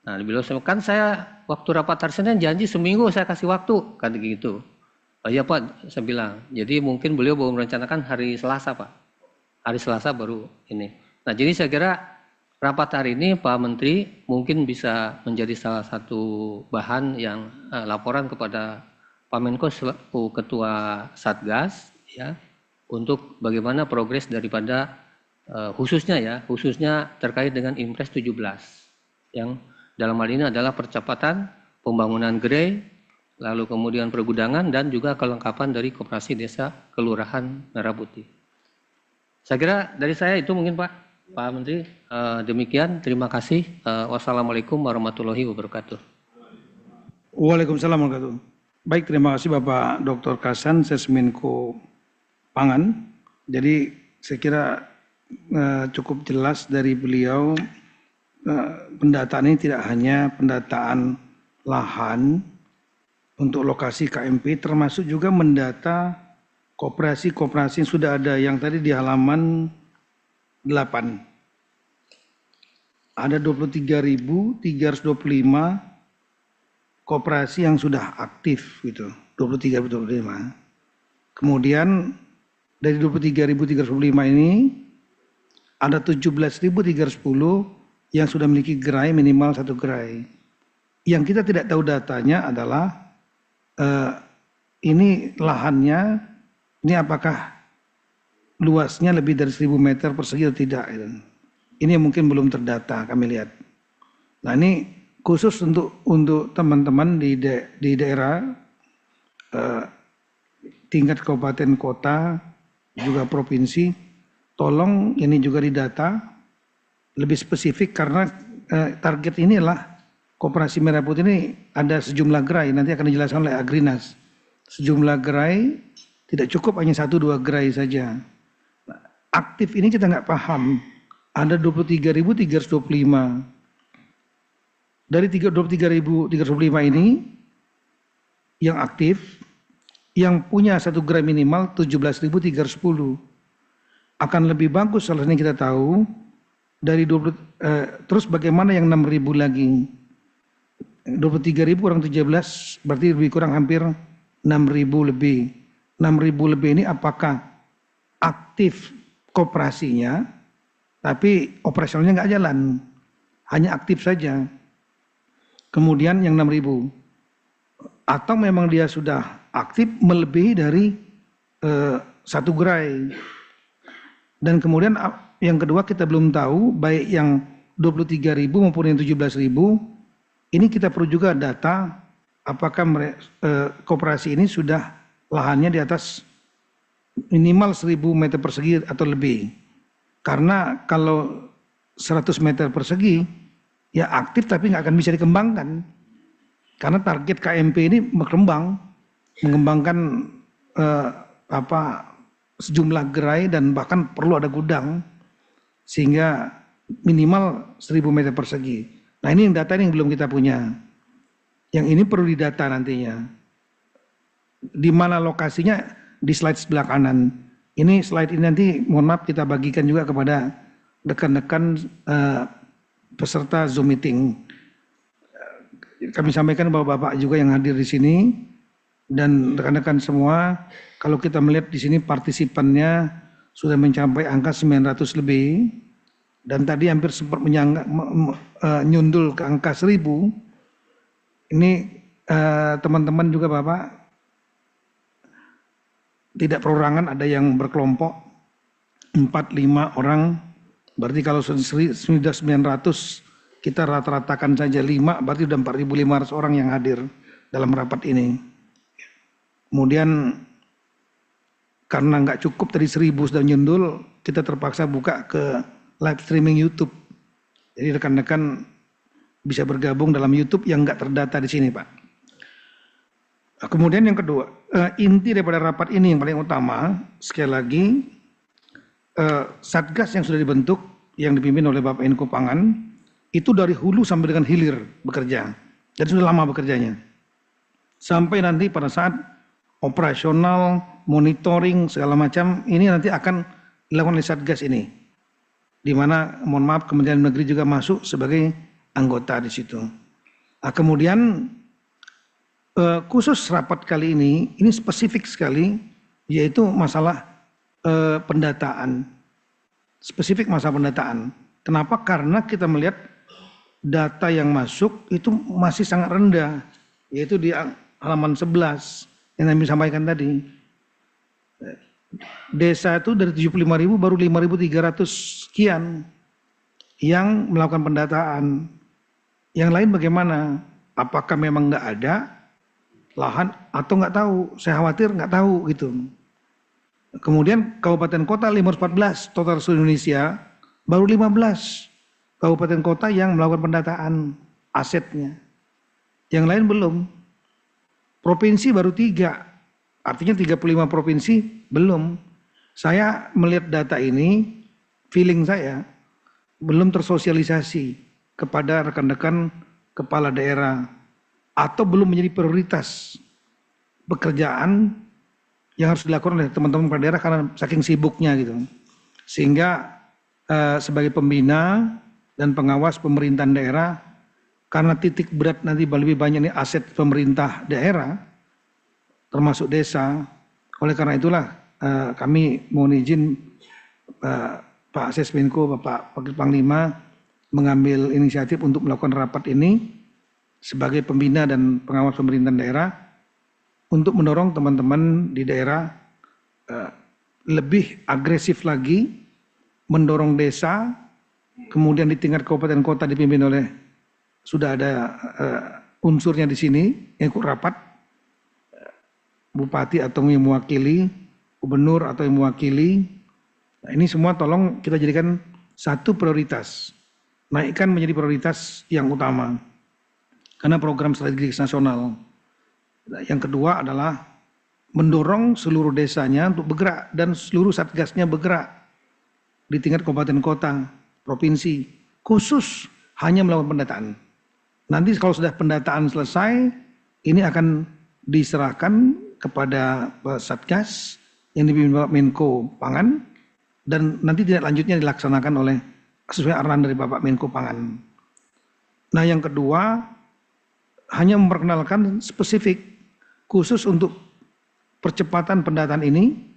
Nah, beliau kan saya waktu rapat hari Senin janji seminggu saya kasih waktu, kan gitu. Oh iya Pak, saya bilang. Jadi mungkin beliau baru merencanakan hari Selasa Pak. Hari Selasa baru ini. Nah jadi saya kira rapat hari ini Pak Menteri mungkin bisa menjadi salah satu bahan yang laporan kepada Pak Menko selaku Ketua Satgas ya untuk bagaimana progres daripada khususnya terkait dengan Impres 17 yang dalam hal ini adalah percepatan pembangunan gerai, lalu kemudian pergudangan dan juga kelengkapan dari koperasi desa kelurahan Merah Putih. Saya kira dari saya itu mungkin Pak Menteri, demikian, terima kasih. Wassalamualaikum warahmatullahi wabarakatuh. Waalaikumsalam warahmatullahi wabarakatuh. Baik, terima kasih Bapak Dr. Kasan, Sesmenko Pangan. Jadi saya kira cukup jelas dari beliau, pendataan ini tidak hanya pendataan lahan untuk lokasi KMP, termasuk juga mendata koperasi-koperasi yang sudah ada, yang tadi di halaman 8. Ada 23.325 koperasi yang sudah aktif gitu, 23.025. Kemudian dari 23.325 ini ada 17.310 yang sudah memiliki gerai minimal 1 gerai. Yang kita tidak tahu datanya adalah ini lahannya, ini apakah luasnya lebih dari 1000 meter persegi atau tidak. Ini mungkin belum terdata kami lihat. Nah ini khusus untuk teman-teman di daerah tingkat kabupaten kota juga provinsi, tolong ini juga didata lebih spesifik karena target inilah Koperasi Merah Putih ini ada sejumlah gerai, nanti akan dijelaskan oleh Agrinas. Sejumlah gerai, tidak cukup hanya 1-2 gerai saja. Nah, aktif ini kita nggak paham, ada 23.325. Dari 23.325 ini yang aktif, yang punya 1 gerai minimal 17.310. Akan lebih bagus soalnya kita tahu dari terus bagaimana yang 6.000 lagi. 23.000 kurang 17 berarti lebih kurang hampir 6.000 lebih. 6.000 lebih ini apakah aktif koperasinya tapi operasionalnya nggak jalan, hanya aktif saja. Kemudian yang 6.000 atau memang dia sudah aktif melebihi dari satu gerai. Dan kemudian yang kedua kita belum tahu baik yang 23.000 maupun yang 17.000 ini kita perlu juga data apakah koperasi ini sudah lahannya di atas minimal 1.000 meter persegi atau lebih. Karena kalau 100 meter persegi ya aktif tapi nggak akan bisa dikembangkan. Karena target KMP ini mengembangkan sejumlah gerai dan bahkan perlu ada gudang sehingga minimal 1.000 meter persegi. Nah ini yang data ini yang belum kita punya. Yang ini perlu didata nantinya. Di mana lokasinya di slide sebelah kanan. Ini slide ini nanti mohon maaf kita bagikan juga kepada rekan-rekan peserta Zoom meeting. Kami sampaikan bahwa Bapak juga yang hadir di sini dan rekan-rekan semua, kalau kita melihat di sini partisipannya sudah mencapai angka 900 lebih dan tadi hampir sempat nyundul ke angka 1.000. Ini teman-teman juga Bapak tidak perorangan, ada yang berkelompok 4-5 orang, berarti kalau sudah 900 kita rata-ratakan saja 5, berarti sudah 4.500 orang yang hadir dalam rapat ini. Kemudian karena nggak cukup tadi 1.000 sudah nyundul, kita terpaksa buka ke live streaming YouTube. Jadi rekan-rekan bisa bergabung dalam YouTube yang nggak terdata di sini, Pak. Kemudian yang kedua, inti daripada rapat ini yang paling utama, sekali lagi, Satgas yang sudah dibentuk, yang dipimpin oleh Bapak Menko Pangan, itu dari hulu sampai dengan hilir bekerja. Jadi sudah lama bekerjanya. Sampai nanti pada saat operasional, monitoring, segala macam, ini nanti akan dilakukan oleh Satgas ini. Di mana, mohon maaf, Kementerian Negeri juga masuk sebagai anggota di situ. Nah, kemudian khusus rapat kali ini spesifik sekali, yaitu masalah pendataan. Spesifik masalah pendataan. Kenapa? Karena kita melihat data yang masuk itu masih sangat rendah, yaitu di halaman 11 yang kami sampaikan tadi. Desa itu dari 75.000 baru 5.300 sekian yang melakukan pendataan. Yang lain bagaimana? Apakah memang nggak ada lahan atau nggak tahu? Saya khawatir nggak tahu gitu. Kemudian kabupaten kota 514 total seluruh Indonesia, baru 15 kabupaten kota yang melakukan pendataan asetnya. Yang lain belum. Provinsi baru 3, artinya 35 provinsi belum. Saya melihat data ini, feeling saya belum tersosialisasi kepada rekan-rekan kepala daerah atau belum menjadi prioritas pekerjaan yang harus dilakukan oleh teman-teman kepala daerah karena saking sibuknya gitu. Sehingga sebagai pembina dan pengawas pemerintahan daerah, karena titik berat nanti lebih banyak nih aset pemerintah daerah, termasuk desa. Oleh karena itulah kami mohon izin Pak Sesmenko, Bapak Wakil Panglima mengambil inisiatif untuk melakukan rapat ini sebagai pembina dan pengawas pemerintahan daerah untuk mendorong teman-teman di daerah lebih agresif lagi, mendorong desa, kemudian di tingkat kabupaten kota dipimpin oleh sudah ada unsurnya di sini yang ikut rapat, bupati atau yang mewakili, gubernur atau yang mewakili. Nah, ini semua tolong kita jadikan satu prioritas, naikkan menjadi prioritas yang utama karena program strategis nasional. Yang kedua adalah mendorong seluruh desanya untuk bergerak dan seluruh satgasnya bergerak di tingkat kabupaten kota, provinsi, khusus hanya melakukan pendataan. Nanti kalau sudah pendataan selesai, ini akan diserahkan kepada Satgas yang dipimpin Bapak Menko Pangan dan nanti tidak lanjutnya dilaksanakan oleh sesuai arahan dari Bapak Menko Pangan. Nah yang kedua, hanya memperkenalkan spesifik khusus untuk percepatan pendataan ini.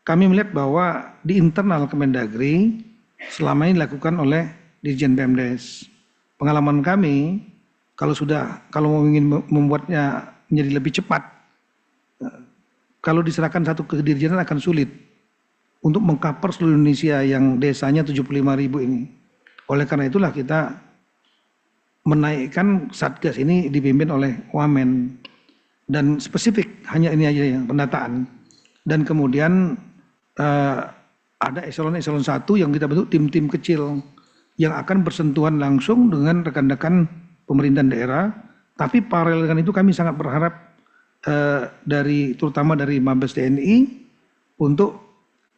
Kami melihat bahwa di internal Kemendagri selama ini dilakukan oleh Dirjen Pemdes. Pengalaman kami kalau ingin membuatnya menjadi lebih cepat, kalau diserahkan satu ke dirjen akan sulit untuk mengcover seluruh Indonesia yang desanya 75.000 ini. Oleh karena itulah kita menaikkan Satgas ini dipimpin oleh Wamen dan spesifik hanya ini aja yang pendataan. Dan kemudian ada eselon-eselon 1 yang kita bentuk tim-tim kecil yang akan bersentuhan langsung dengan rekan-rekan pemerintahan daerah. Tapi paralel dengan itu kami sangat berharap terutama dari Mabes TNI untuk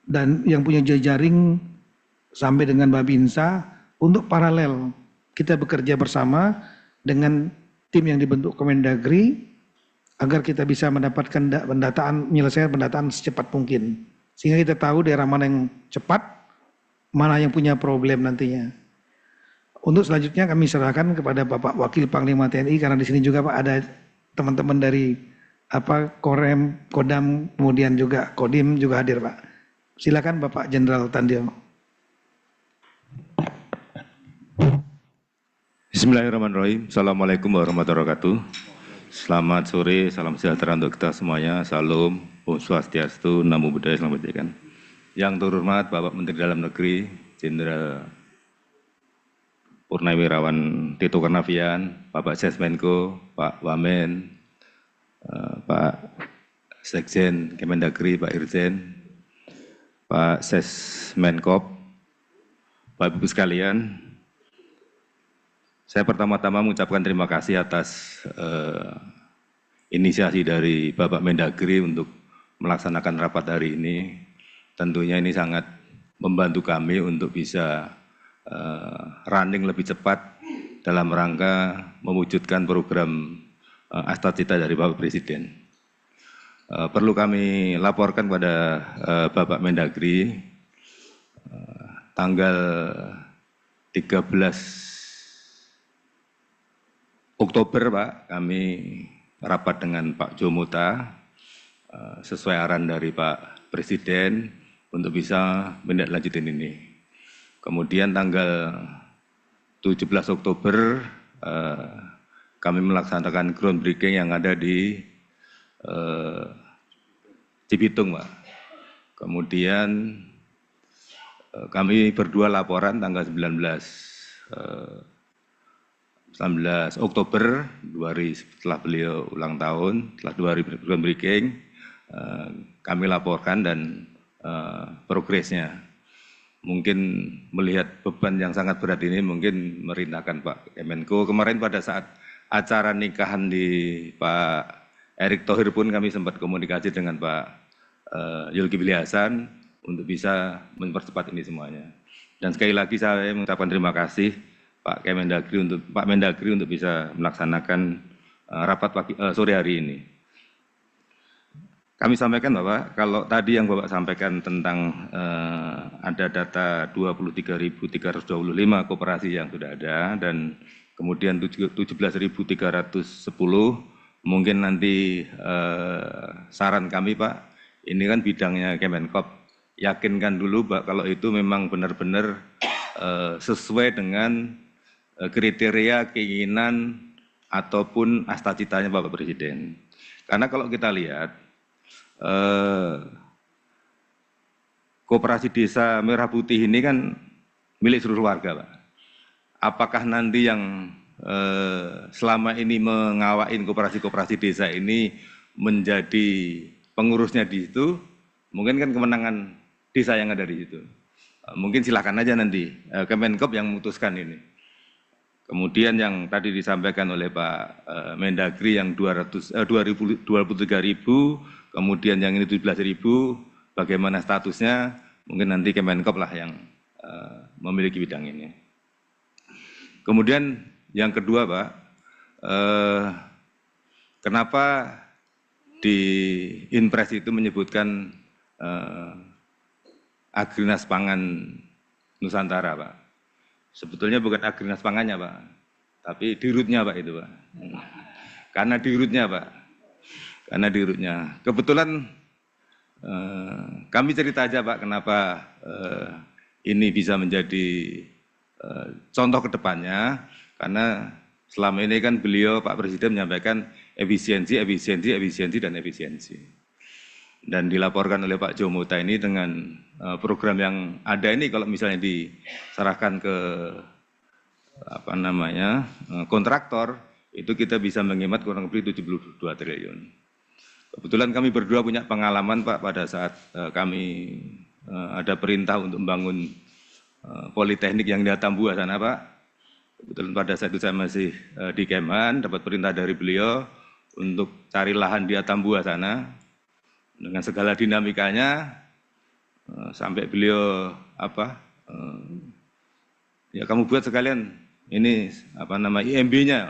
dan yang punya jejaring sampai dengan Babinsa untuk paralel kita bekerja bersama dengan tim yang dibentuk Kemendagri agar kita bisa mendapatkan menyelesaikan pendataan secepat mungkin. Sehingga kita tahu daerah mana yang cepat, mana yang punya problem nantinya. Untuk selanjutnya kami serahkan kepada Bapak Wakil Panglima TNI karena di sini juga Pak ada teman-teman dari Korem, Kodam, kemudian juga Kodim juga hadir Pak. Silakan Bapak Jenderal Tandio. Bismillahirrahmanirrahim. Assalamualaikum warahmatullahi wabarakatuh. Selamat sore, salam sejahtera untuk kita semuanya. Salam, Om Swastiastu, Namo Buddhaya, Salam Kebajikan. Yang terhormat Bapak Menteri Dalam Negeri, Jenderal Purnawirawan Tito Karnavian, Bapak Sesmenko, Pak Wamen, Pak Sekjen Kemendagri, Pak Irjen, Pak Sesmenkop, Bapak Ibu sekalian, saya pertama-tama mengucapkan terima kasih atas inisiasi dari Bapak Mendagri untuk melaksanakan rapat hari ini. Tentunya ini sangat membantu kami untuk bisa running lebih cepat dalam rangka mewujudkan program Astacita dari Bapak Presiden. Perlu kami laporkan pada Bapak Mendagri, tanggal 13 Oktober Pak, kami rapat dengan Pak Jomuta sesuai arahan dari Pak Presiden untuk bisa menindaklanjutin ini. Kemudian tanggal 17 Oktober kami melaksanakan groundbreaking yang ada di Cibitung Pak. Kemudian kami berdua laporan tanggal 19 Oktober, 2 hari setelah beliau ulang tahun, setelah 2 hari groundbreaking, kami laporkan dan progresnya. Mungkin melihat beban yang sangat berat ini mungkin merintahkan Pak Kemenko. Kemarin pada saat acara nikahan di Pak Erick Thohir pun kami sempat komunikasi dengan Pak Zulkifli Hasan untuk bisa mempercepat ini semuanya. Dan sekali lagi saya mengucapkan terima kasih Pak Mendagri untuk bisa melaksanakan rapat sore hari ini. Kami sampaikan Bapak, kalau tadi yang Bapak sampaikan tentang ada data 23.325 koperasi yang sudah ada dan kemudian 17.310, mungkin nanti saran kami Pak, ini kan bidangnya Kemenkop, yakinkan dulu Pak kalau itu memang benar-benar sesuai dengan kriteria keinginan ataupun astacitanya Bapak Presiden. Karena kalau kita lihat koperasi desa Merah Putih ini kan milik seluruh warga Pak. Apakah nanti yang selama ini mengawain koperasi-koperasi desa ini menjadi pengurusnya di situ, mungkin kan kemenangan desa yang ada di situ. Mungkin silakan aja nanti Kemenkop yang memutuskan ini. Kemudian yang tadi disampaikan oleh Pak Mendagri yang 23.000, kemudian yang ini 17.000, bagaimana statusnya, mungkin nanti Kemenkop lah yang memiliki bidang ini. Kemudian yang kedua Pak, kenapa di Inpres itu menyebutkan Agrinas Pangan Nusantara Pak? Sebetulnya bukan Agrinas Pangannya Pak, tapi dirutnya Pak itu Pak. karena di rootnya Pak. Karena di rootnya. Kebetulan kami cerita aja Pak kenapa ini bisa menjadi contoh ke depannya, karena selama ini kan beliau Pak Presiden menyampaikan efisiensi, dan efisiensi. Dan dilaporkan oleh Pak Jomota ini dengan program yang ada ini kalau misalnya diserahkan ke kontraktor, itu kita bisa menghemat kurang lebih 72 triliun. Kebetulan kami berdua punya pengalaman Pak pada saat kami ada perintah untuk membangun politeknik yang di Atambua sana Pak. Kebetulan pada saat itu saya masih di Kemhan, dapat perintah dari beliau untuk cari lahan di Atambua sana. Dengan segala dinamikanya, sampai beliau ya kamu buat sekalian ini IMB-nya.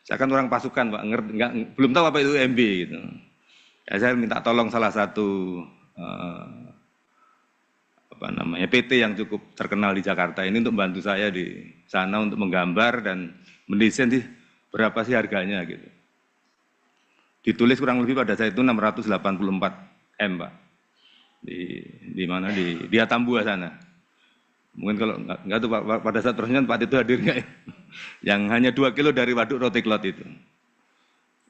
Saya kan orang pasukan Pak, belum tahu apa itu IMB gitu. Ya, saya minta tolong salah satu PT yang cukup terkenal di Jakarta ini untuk bantu saya di sana untuk menggambar dan mendesain berapa sih harganya gitu. Ditulis kurang lebih pada saat itu 684 M Pak. Di mana di Atambua sana. Mungkin kalau enggak tuh Pak, pada saat peresmian Pak itu hadir enggak ya? Yang hanya 2 kilo dari Waduk Roti Klot itu.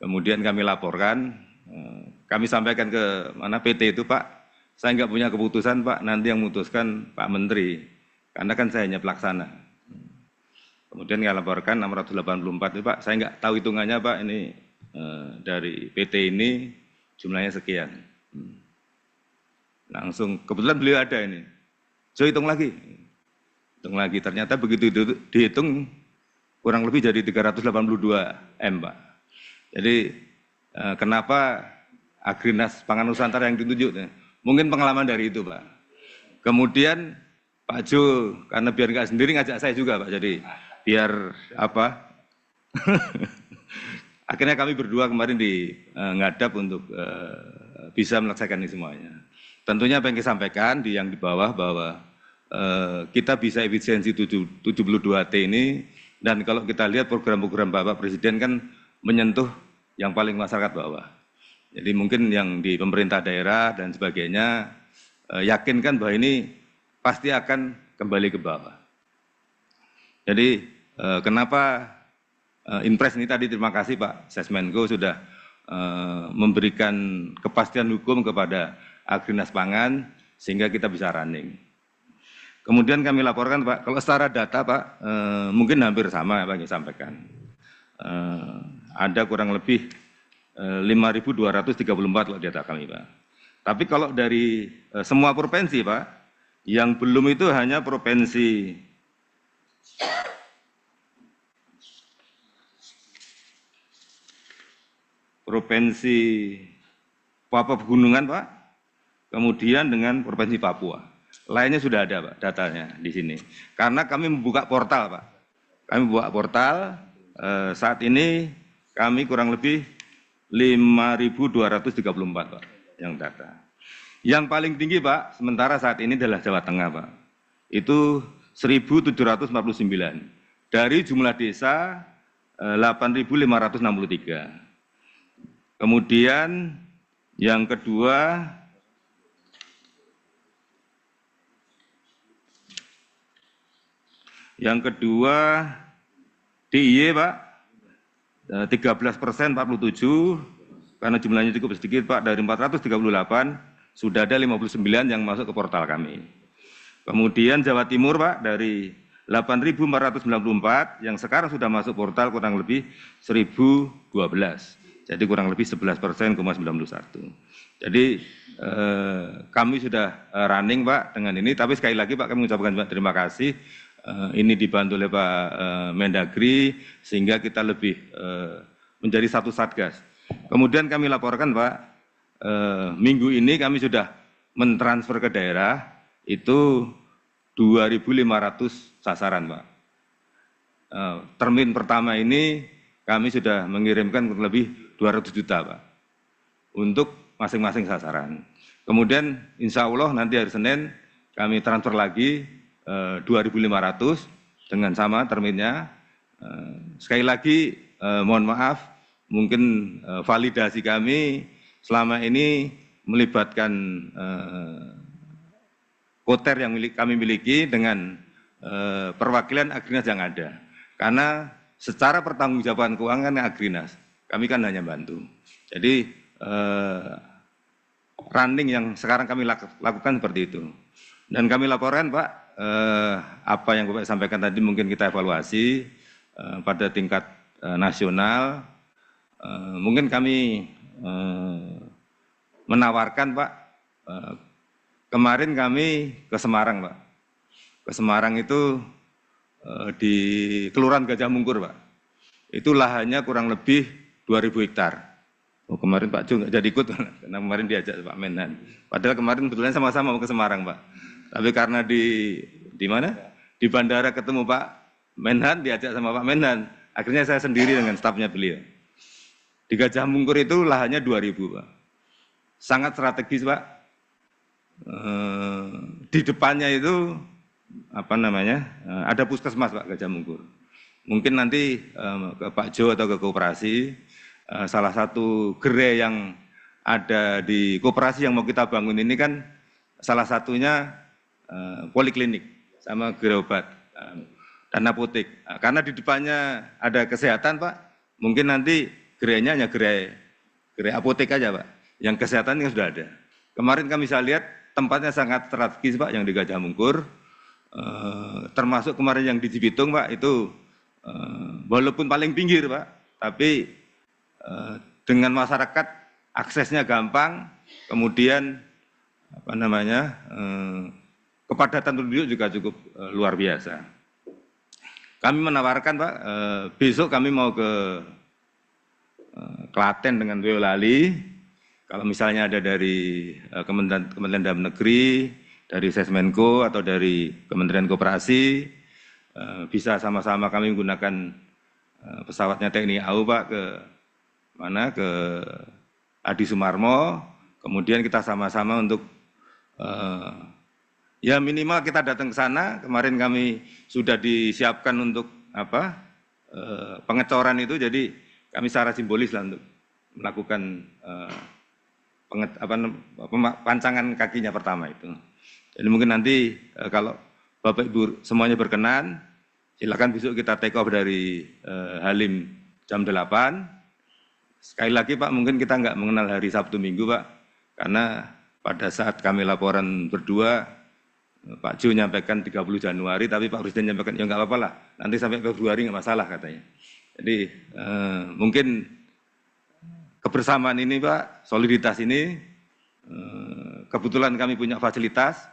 Kemudian kami laporkan, kami sampaikan ke mana PT itu Pak, saya enggak punya keputusan Pak, nanti yang memutuskan Pak Menteri. Karena kan saya hanya pelaksana. Kemudian kami laporkan 684 itu Pak, saya enggak tahu hitungannya Pak, ini dari PT ini jumlahnya sekian. Langsung, kebetulan beliau ada ini. So hitung lagi, ternyata begitu dihitung kurang lebih jadi 382 M Pak. Jadi kenapa Agrinas Pangan Nusantara yang ditunjuk? Mungkin pengalaman dari itu Pak. Kemudian Pak Jo, karena biar nggak sendiri ngajak saya juga Pak, jadi biar akhirnya kami berdua kemarin ngadap untuk bisa melaksanakan ini semuanya. Tentunya apa yang saya sampaikan yang di bawah bahwa kita bisa efisiensi 72T ini, dan kalau kita lihat program-program Bapak Presiden kan menyentuh yang paling masyarakat bawah. Jadi mungkin yang di pemerintah daerah dan sebagainya yakinkan bahwa ini pasti akan kembali ke bawah. Jadi kenapa Inpres ini tadi terima kasih Pak Sesmenko sudah memberikan kepastian hukum kepada Agrinas Pangan sehingga kita bisa running. Kemudian kami laporkan Pak, kalau secara data Pak mungkin hampir sama Pak yang sampaikan. Ada kurang lebih 5.234 kalau data kami Pak. Tapi kalau dari semua provinsi Pak, yang belum itu hanya provinsi Papua Pegunungan Pak, kemudian dengan Provinsi Papua. Lainnya sudah ada Pak datanya di sini. Karena kami membuka portal Pak. Kami buka portal, saat ini kami kurang lebih 5.234 Pak yang data. Yang paling tinggi Pak, sementara saat ini adalah Jawa Tengah Pak. Itu 1.749. Dari jumlah desa 8.563. Kemudian yang kedua DIY Pak 13% 47, karena jumlahnya cukup sedikit Pak, dari 438 sudah ada 59 yang masuk ke portal kami. Kemudian Jawa Timur Pak dari 8.494 yang sekarang sudah masuk portal kurang lebih 1.012. Jadi kurang lebih 11%,91. Jadi kami sudah running Pak dengan ini, tapi sekali lagi Pak kami mengucapkan terima kasih. Ini dibantu oleh Pak Mendagri sehingga kita lebih menjadi satu satgas. Kemudian kami laporkan Pak, minggu ini kami sudah mentransfer ke daerah itu 2.500 sasaran Pak. Termin pertama ini kami sudah mengirimkan kurang lebih 200 juta Pak untuk masing-masing sasaran. Kemudian insya Allah nanti hari Senin kami transfer lagi 2.500 dengan sama terminnya. Sekali lagi mohon maaf, mungkin validasi kami selama ini melibatkan koter yang kami miliki dengan perwakilan Agrinas yang ada. Karena secara pertanggungjawaban keuangan Agrinas, kami kan hanya bantu. Jadi running yang sekarang kami lakukan seperti itu. Dan kami laporkan Pak, apa yang Bapak sampaikan tadi mungkin kita evaluasi pada tingkat nasional. Mungkin kami menawarkan Pak, kemarin kami ke Semarang Pak. Ke Semarang itu di Kelurahan Gajah Mungkur Pak. Itu lahannya kurang lebih 2.000 hektar. Oh, kemarin Pak Jo nggak jadi ikut, karena kemarin diajak Pak Menhan. Padahal kemarin kebetulan sama-sama mau ke Semarang Pak. Tapi karena di mana? Di bandara ketemu Pak Menhan, diajak sama Pak Menhan. Akhirnya saya sendiri dengan stafnya beliau. Di Gajah Mungkur itu lahannya 2.000 Pak. Sangat strategis Pak. Di depannya itu ada puskesmas Pak Gajah Mungkur. Mungkin nanti ke Pak Jo atau ke koperasi, salah satu gerai yang ada di koperasi yang mau kita bangun ini kan salah satunya poliklinik sama gerai obat dan apotek. Karena di depannya ada kesehatan Pak, mungkin nanti gerainya hanya gerai apotek aja Pak. Yang kesehatan yang sudah ada. Kemarin kami bisa lihat tempatnya sangat strategis Pak yang di Gajah Mungkur. Termasuk kemarin yang di Cibitung Pak, itu walaupun paling pinggir Pak, tapi dengan masyarakat aksesnya gampang, kemudian kepadatan penduduk juga cukup luar biasa. Kami menawarkan Pak, besok kami mau ke Klaten dengan Boyolali. Kalau misalnya ada dari Kementerian Dalam Negeri, dari Sesmenko atau dari Kementerian Koperasi, bisa sama-sama kami menggunakan pesawatnya TNI AU Pak ke Adi Sumarmo, kemudian kita sama-sama untuk ya minimal kita datang ke sana. Kemarin kami sudah disiapkan untuk pengecoran itu, jadi kami secara simbolis lah untuk melakukan pancangan kakinya pertama itu. Jadi mungkin nanti kalau Bapak Ibu semuanya berkenan, silakan besok kita take off dari Halim jam 8. Sekali lagi Pak, mungkin kita nggak mengenal hari Sabtu Minggu Pak, karena pada saat kami laporan berdua, Pak Jo nyampaikan 30 Januari, tapi Pak Presiden nyampaikan ya nggak apa-apa lah, nanti sampai Februari nggak masalah katanya. Jadi mungkin kebersamaan ini Pak, soliditas ini, kebetulan kami punya fasilitas,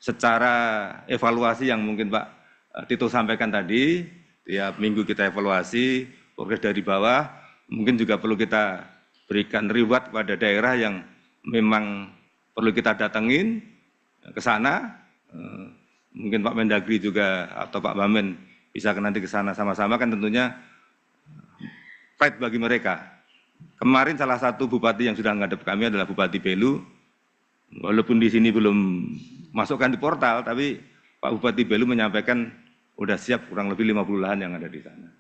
secara evaluasi yang mungkin Pak Tito sampaikan tadi, tiap minggu kita evaluasi, progres dari bawah, mungkin juga perlu kita berikan reward pada daerah yang memang perlu kita datengin ke sana, mungkin Pak Mendagri juga atau Pak Bamen bisa nanti ke sana sama-sama, kan tentunya pride bagi mereka. Kemarin salah satu bupati yang sudah menghadap kami adalah Bupati Belu. Walaupun di sini belum masukkan di portal, tapi Pak Bupati Belu menyampaikan sudah siap kurang lebih 50 lahan yang ada di sana.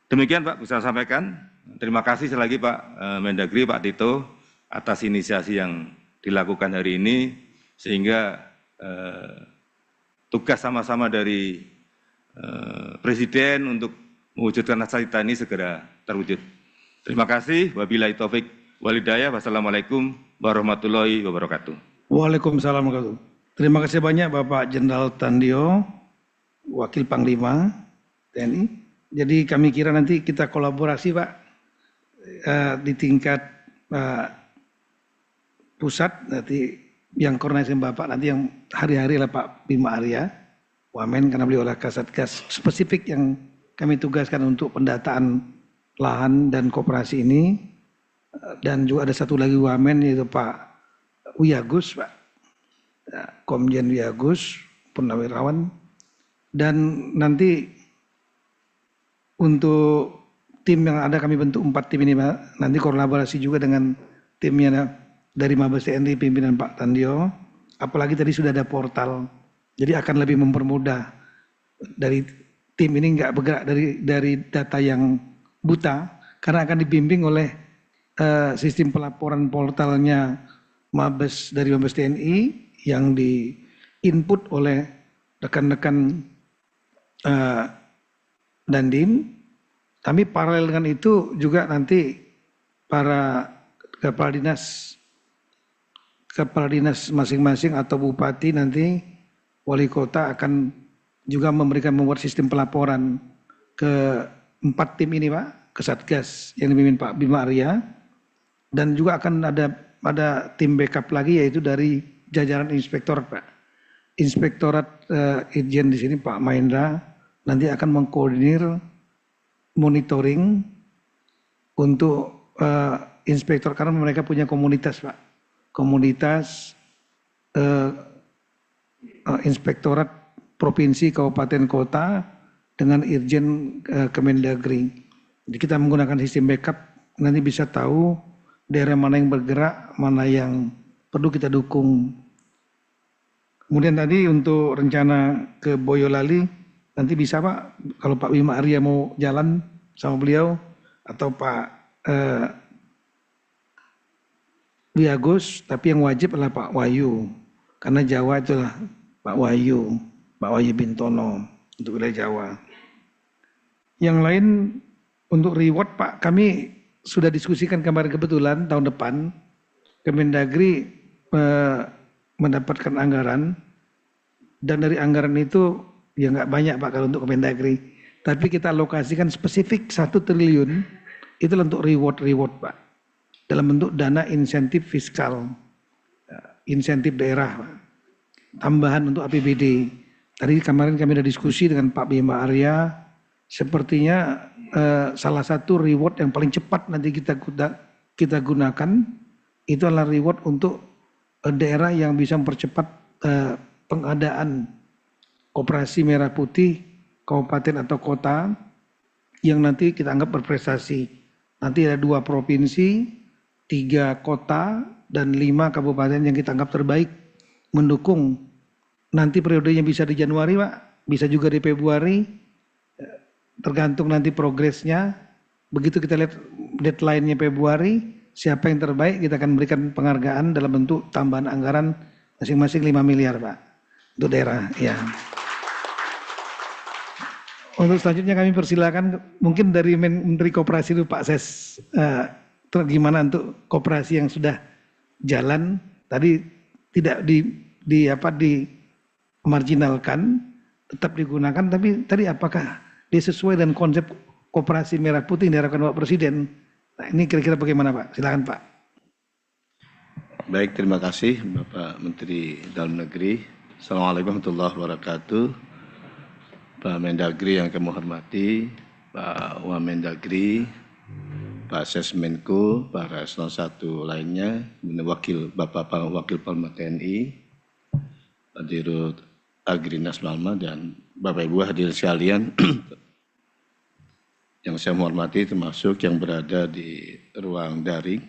Demikian Pak bisa sampaikan. Terima kasih sekali lagi Pak Mendagri, Pak Tito atas inisiasi yang dilakukan hari ini, sehingga tugas sama-sama dari Presiden untuk mewujudkan cita-cita ini segera terwujud. Terima kasih. Wabillahi taufik walhidayah. Wassalamualaikum warahmatullahi wabarakatuh. Waalaikumsalam warahmatullahi wabarakatuh. Terima kasih banyak Bapak Jenderal Tandio, Wakil Panglima TNI. Jadi kami kira nanti kita kolaborasi Pak di tingkat pusat, nanti yang koordinasi Bapak nanti yang hari-hari lah Pak Bima Arya Wamen, karena beliau adalah Kasatgas spesifik yang kami tugaskan untuk pendataan lahan dan koperasi ini. Dan juga ada satu lagi Wamen, yaitu Pak Wiyagus, Pak Komjen Wiyagus, Purnawirawan. Dan nanti untuk tim yang ada kami bentuk 4 tim ini Pak, nanti kolaborasi juga dengan timnya dari Mabes TNI pimpinan Pak Tandio. Apalagi tadi sudah ada portal, jadi akan lebih mempermudah dari tim ini nggak bergerak dari data yang buta, karena akan dibimbing oleh sistem pelaporan portalnya Mabes dari Mabes TNI yang di input oleh rekan-rekan Dandim. Tapi paralel dengan itu juga nanti para kepala dinas masing-masing atau bupati nanti wali kota akan juga membuat sistem pelaporan ke 4 tim ini Pak, ke Satgas yang dipimpin Pak Bima Arya, dan juga akan ada tim backup lagi yaitu dari jajaran inspektor Pak. Inspektorat Irjen di sini Pak Mahendra nanti akan mengkoordinir monitoring untuk inspektor, karena mereka punya komunitas Pak, komunitas inspektorat provinsi, kabupaten, kota dengan Irjen Kemendagri. Jadi kita menggunakan sistem backup, nanti bisa tahu daerah mana yang bergerak, mana yang perlu kita dukung. Kemudian tadi untuk rencana ke Boyolali, nanti bisa Pak, kalau Pak Bima Arya mau jalan sama beliau, atau Pak Wiagus, tapi yang wajib adalah Pak Wahyu, karena Jawa itulah Pak Wahyu Bintono untuk wilayah Jawa. Yang lain untuk reward Pak, kami sudah diskusikan kemarin, kebetulan tahun depan Kemendagri mendapatkan anggaran, dan dari anggaran itu ya nggak banyak Pak kalau untuk Kemendagri, tapi kita alokasikan spesifik 1 triliun itu untuk reward Pak, dalam bentuk dana insentif fiskal, insentif daerah Pak, tambahan untuk APBD. Tadi kemarin kami ada diskusi dengan Pak Bima Arya, sepertinya salah satu reward yang paling cepat nanti kita gunakan itu adalah reward untuk daerah yang bisa mempercepat pengadaan koperasi merah putih kabupaten atau kota yang nanti kita anggap berprestasi. Nanti ada 2 provinsi, 3 kota, dan 5 kabupaten yang kita anggap terbaik mendukung. Nanti periodenya bisa di Januari Pak, bisa juga di Februari, tergantung nanti progresnya. Begitu kita lihat deadline-nya Februari, siapa yang terbaik kita akan berikan penghargaan dalam bentuk tambahan anggaran masing-masing 5 miliar Pak untuk daerah ya. Untuk selanjutnya kami persilakan mungkin dari Menteri Koperasi itu Pak Ses, gimana untuk koperasi yang sudah jalan tadi tidak dimarginalkan, tetap digunakan, tapi tadi apakah dia sesuai dengan konsep koperasi merah putih yang diharapkan Bapak Presiden? Nah, ini kira-kira bagaimana Pak? Silakan Pak. Baik, terima kasih Bapak Menteri Dalam Negeri. Assalamualaikum warahmatullahi wabarakatuh. Pak Mendagri yang kami hormati, Pak Wamendagri, Pak Sesmenko, para eselon 1 lainnya, Bapak Wakil Panglima TNI, Pak Dirut Agrinas Malma, dan Bapak Ibu hadirin sekalian yang saya hormati, termasuk yang berada di ruang daring.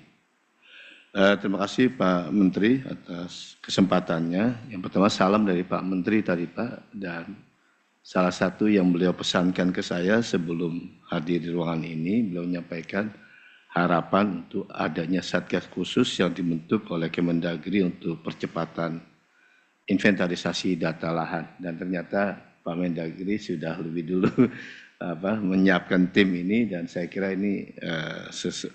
Terima kasih Pak Menteri atas kesempatannya. Yang pertama salam dari Pak Menteri tadi Pak, dan salah satu yang beliau pesankan ke saya sebelum hadir di ruangan ini, beliau menyampaikan harapan untuk adanya satgas khusus yang dibentuk oleh Kemendagri untuk percepatan inventarisasi data lahan. Dan ternyata Pak Mendagri sudah lebih dulu menyiapkan tim ini, dan saya kira ini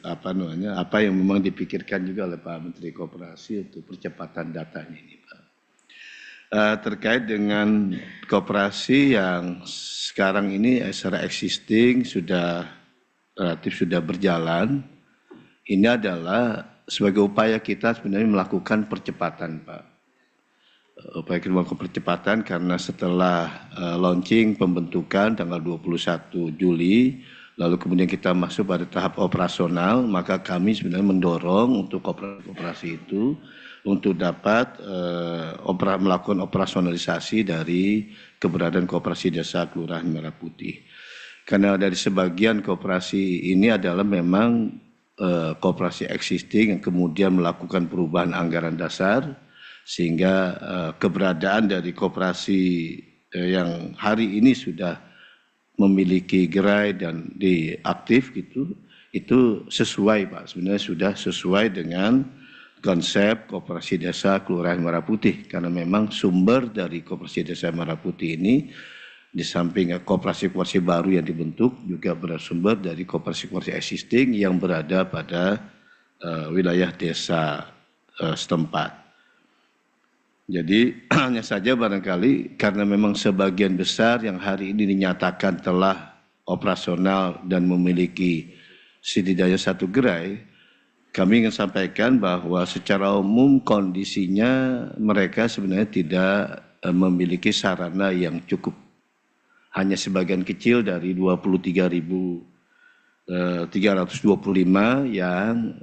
apa yang memang dipikirkan juga oleh Pak Menteri Koperasi untuk percepatan datanya ini Pak. Terkait dengan koperasi yang sekarang ini secara existing relatif sudah berjalan, ini adalah sebagai upaya kita sebenarnya melakukan percepatan Pak. Upaya kita melakukan percepatan karena setelah launching pembentukan tanggal 21 Juli, lalu kemudian kita masuk pada tahap operasional, maka kami sebenarnya mendorong untuk koperasi itu untuk dapat melakukan operasionalisasi dari keberadaan koperasi desa Kelurahan Merah Putih. Karena dari sebagian koperasi ini adalah memang koperasi existing yang kemudian melakukan perubahan anggaran dasar, sehingga keberadaan dari koperasi yang hari ini sudah memiliki gerai dan diaktif gitu, itu sesuai Pak, sebenarnya sudah sesuai dengan konsep Koperasi Desa Kelurahan Merah Putih, karena memang sumber dari Koperasi Desa Merah Putih ini di samping koperasi-koperasi baru yang dibentuk juga bersumber dari koperasi-koperasi existing yang berada pada wilayah desa setempat. Jadi hanya saja barangkali karena memang sebagian besar yang hari ini dinyatakan telah operasional dan memiliki setidaknya satu gerai, kami ingin sampaikan bahwa secara umum kondisinya mereka sebenarnya tidak memiliki sarana yang cukup. Hanya sebagian kecil dari 23.325 yang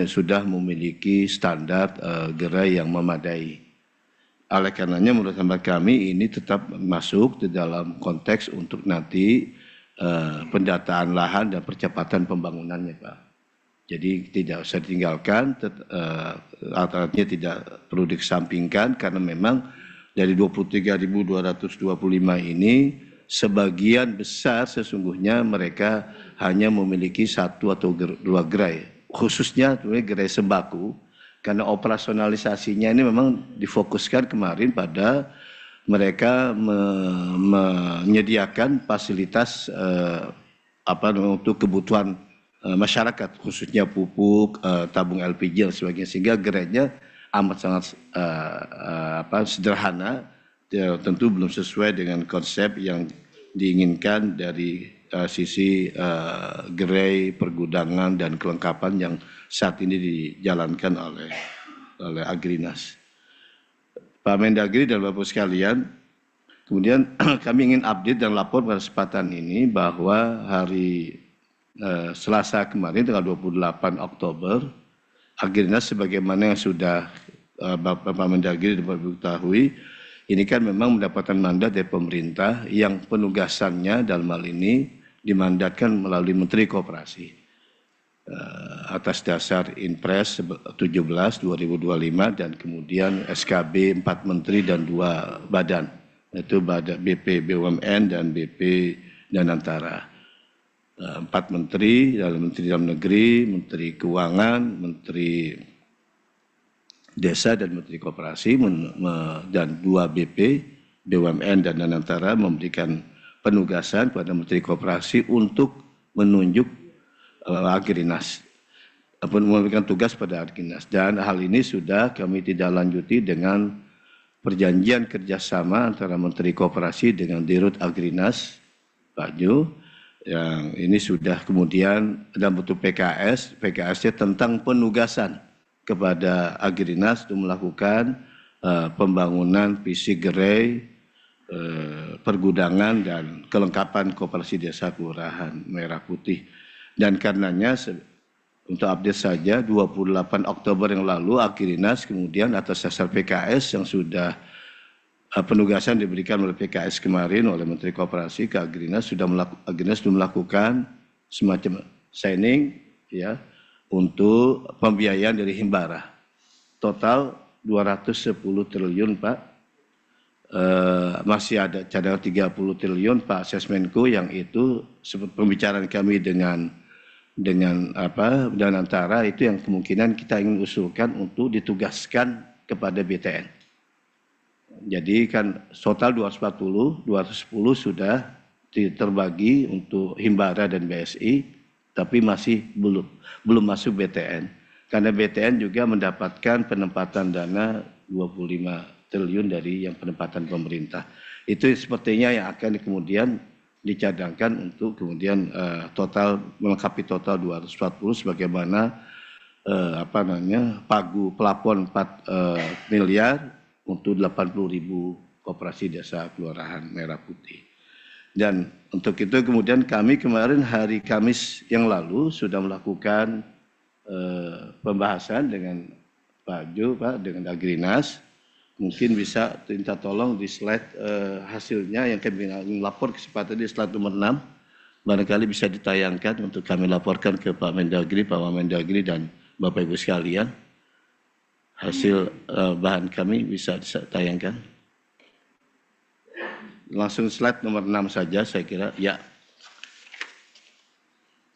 sudah memiliki standar gerai yang memadai. Oleh karenanya menurut hemat kami ini tetap masuk di dalam konteks untuk nanti pendataan lahan dan percepatan pembangunannya Pak. Jadi tidak usah ditinggalkan, alatnya tidak perlu dikesampingkan karena memang dari 23.225 ini sebagian besar sesungguhnya mereka hanya memiliki satu atau dua gerai, khususnya gerai sembako, karena operasionalisasinya ini memang difokuskan kemarin pada mereka menyediakan fasilitas untuk kebutuhan masyarakat, khususnya pupuk, tabung LPG dan sebagainya, sehingga gerainya amat sangat sederhana, tentu belum sesuai dengan konsep yang diinginkan dari sisi gerai, pergudangan dan kelengkapan yang saat ini dijalankan oleh Agrinas. Pak Mendagri dan Bapak sekalian, kemudian kami ingin update dan lapor pada kesempatan ini bahwa hari Selasa kemarin tanggal 28 Oktober, Agrinas sebagaimana yang sudah Bapak Mendagri dapat diketahui, ini kan memang mendapatkan mandat dari pemerintah yang penugasannya dalam hal ini dimandatkan melalui Menteri Koperasi atas dasar Inpres 17/2025 dan kemudian SKB 4 Menteri dan 2 badan, yaitu BP BUMN dan BP Danantara. 4 Menteri, Menteri Dalam Negeri, Menteri Keuangan, Menteri Desa dan Menteri Koperasi dan 2 BP BUMN dan Danantara memberikan penugasan kepada Menteri Koperasi untuk menunjuk Agrinas, memberikan tugas pada Agrinas, dan hal ini sudah kami tidak lanjuti dengan perjanjian kerjasama antara Menteri Koperasi dengan Dirut Agrinas Pak Jo, yang ini sudah kemudian dalam bentuk PKS-nya tentang penugasan kepada Agrinas untuk melakukan pembangunan fisik gerai, pergudangan dan kelengkapan koperasi desa kelurahan Merah Putih. Dan karenanya untuk update saja 28 Oktober yang lalu Agrinas kemudian atas dasar PKS yang sudah penugasan diberikan oleh PKS kemarin oleh Menteri Koperasi ke Agrinas sudah melakukan semacam signing ya untuk pembiayaan dari Himbara. Total 210 triliun Pak. Masih ada cadangan 30 triliun Pak Sesmenko yang itu seperti pembicaraan kami dengan Danantara itu yang kemungkinan kita ingin usulkan untuk ditugaskan kepada BTN. Jadi kan total 210 sudah terbagi untuk Himbara dan BSI, tapi masih belum masuk BTN. Karena BTN juga mendapatkan penempatan dana 25 triliun dari yang penempatan pemerintah. Itu sepertinya yang akan kemudian dicadangkan untuk kemudian total melengkapi total 240 sebagaimana pagu plafon 4 miliar untuk 80.000 koperasi desa kelurahan Merah Putih. Dan untuk itu kemudian kami kemarin hari Kamis yang lalu sudah melakukan pembahasan dengan Pak Jo, Pak, dengan Agrinas. Mungkin bisa minta tolong di slide hasilnya yang kami lapor kesempatan di slide nomor 6. Barangkali bisa ditayangkan untuk kami laporkan ke Pak Mendagri, Pak Wamendagri dan Bapak Ibu sekalian. Hasil bahan kami bisa ditayangkan. Langsung slide nomor 6 saja saya kira. Ya,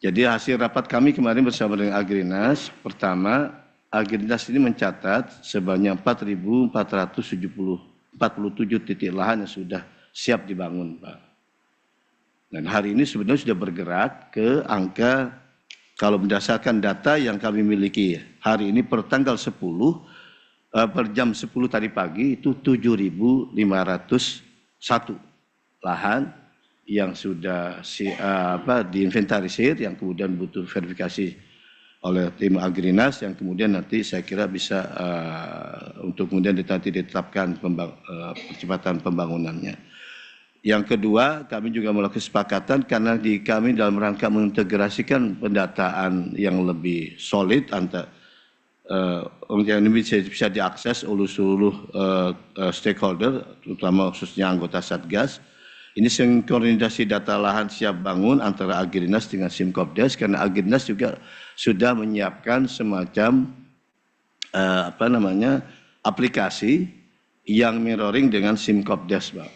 Jadi hasil rapat kami kemarin bersama dengan Agrinas, pertama Agrinas ini mencatat sebanyak 4.447 titik lahan yang sudah siap dibangun, Pak. Dan hari ini sebenarnya sudah bergerak ke angka, kalau berdasarkan data yang kami miliki hari ini per tanggal 10, per jam 10 tadi pagi itu 7.501 lahan yang sudah diinventarisir, yang kemudian butuh verifikasi oleh tim Agrinas, yang kemudian nanti saya kira bisa untuk kemudian nanti ditetapkan percepatan pembangunannya. Yang kedua, kami juga melakukan kesepakatan karena di kami dalam rangka mengintegrasikan pendataan yang lebih solid antara yang bisa diakses oleh seluruh stakeholder, terutama khususnya anggota Satgas. Ini sinkronisasi data lahan siap bangun antara Agrinas dengan Simkopdes, karena Agrinas juga sudah menyiapkan semacam aplikasi yang mirroring dengan Simkopdes, Pak.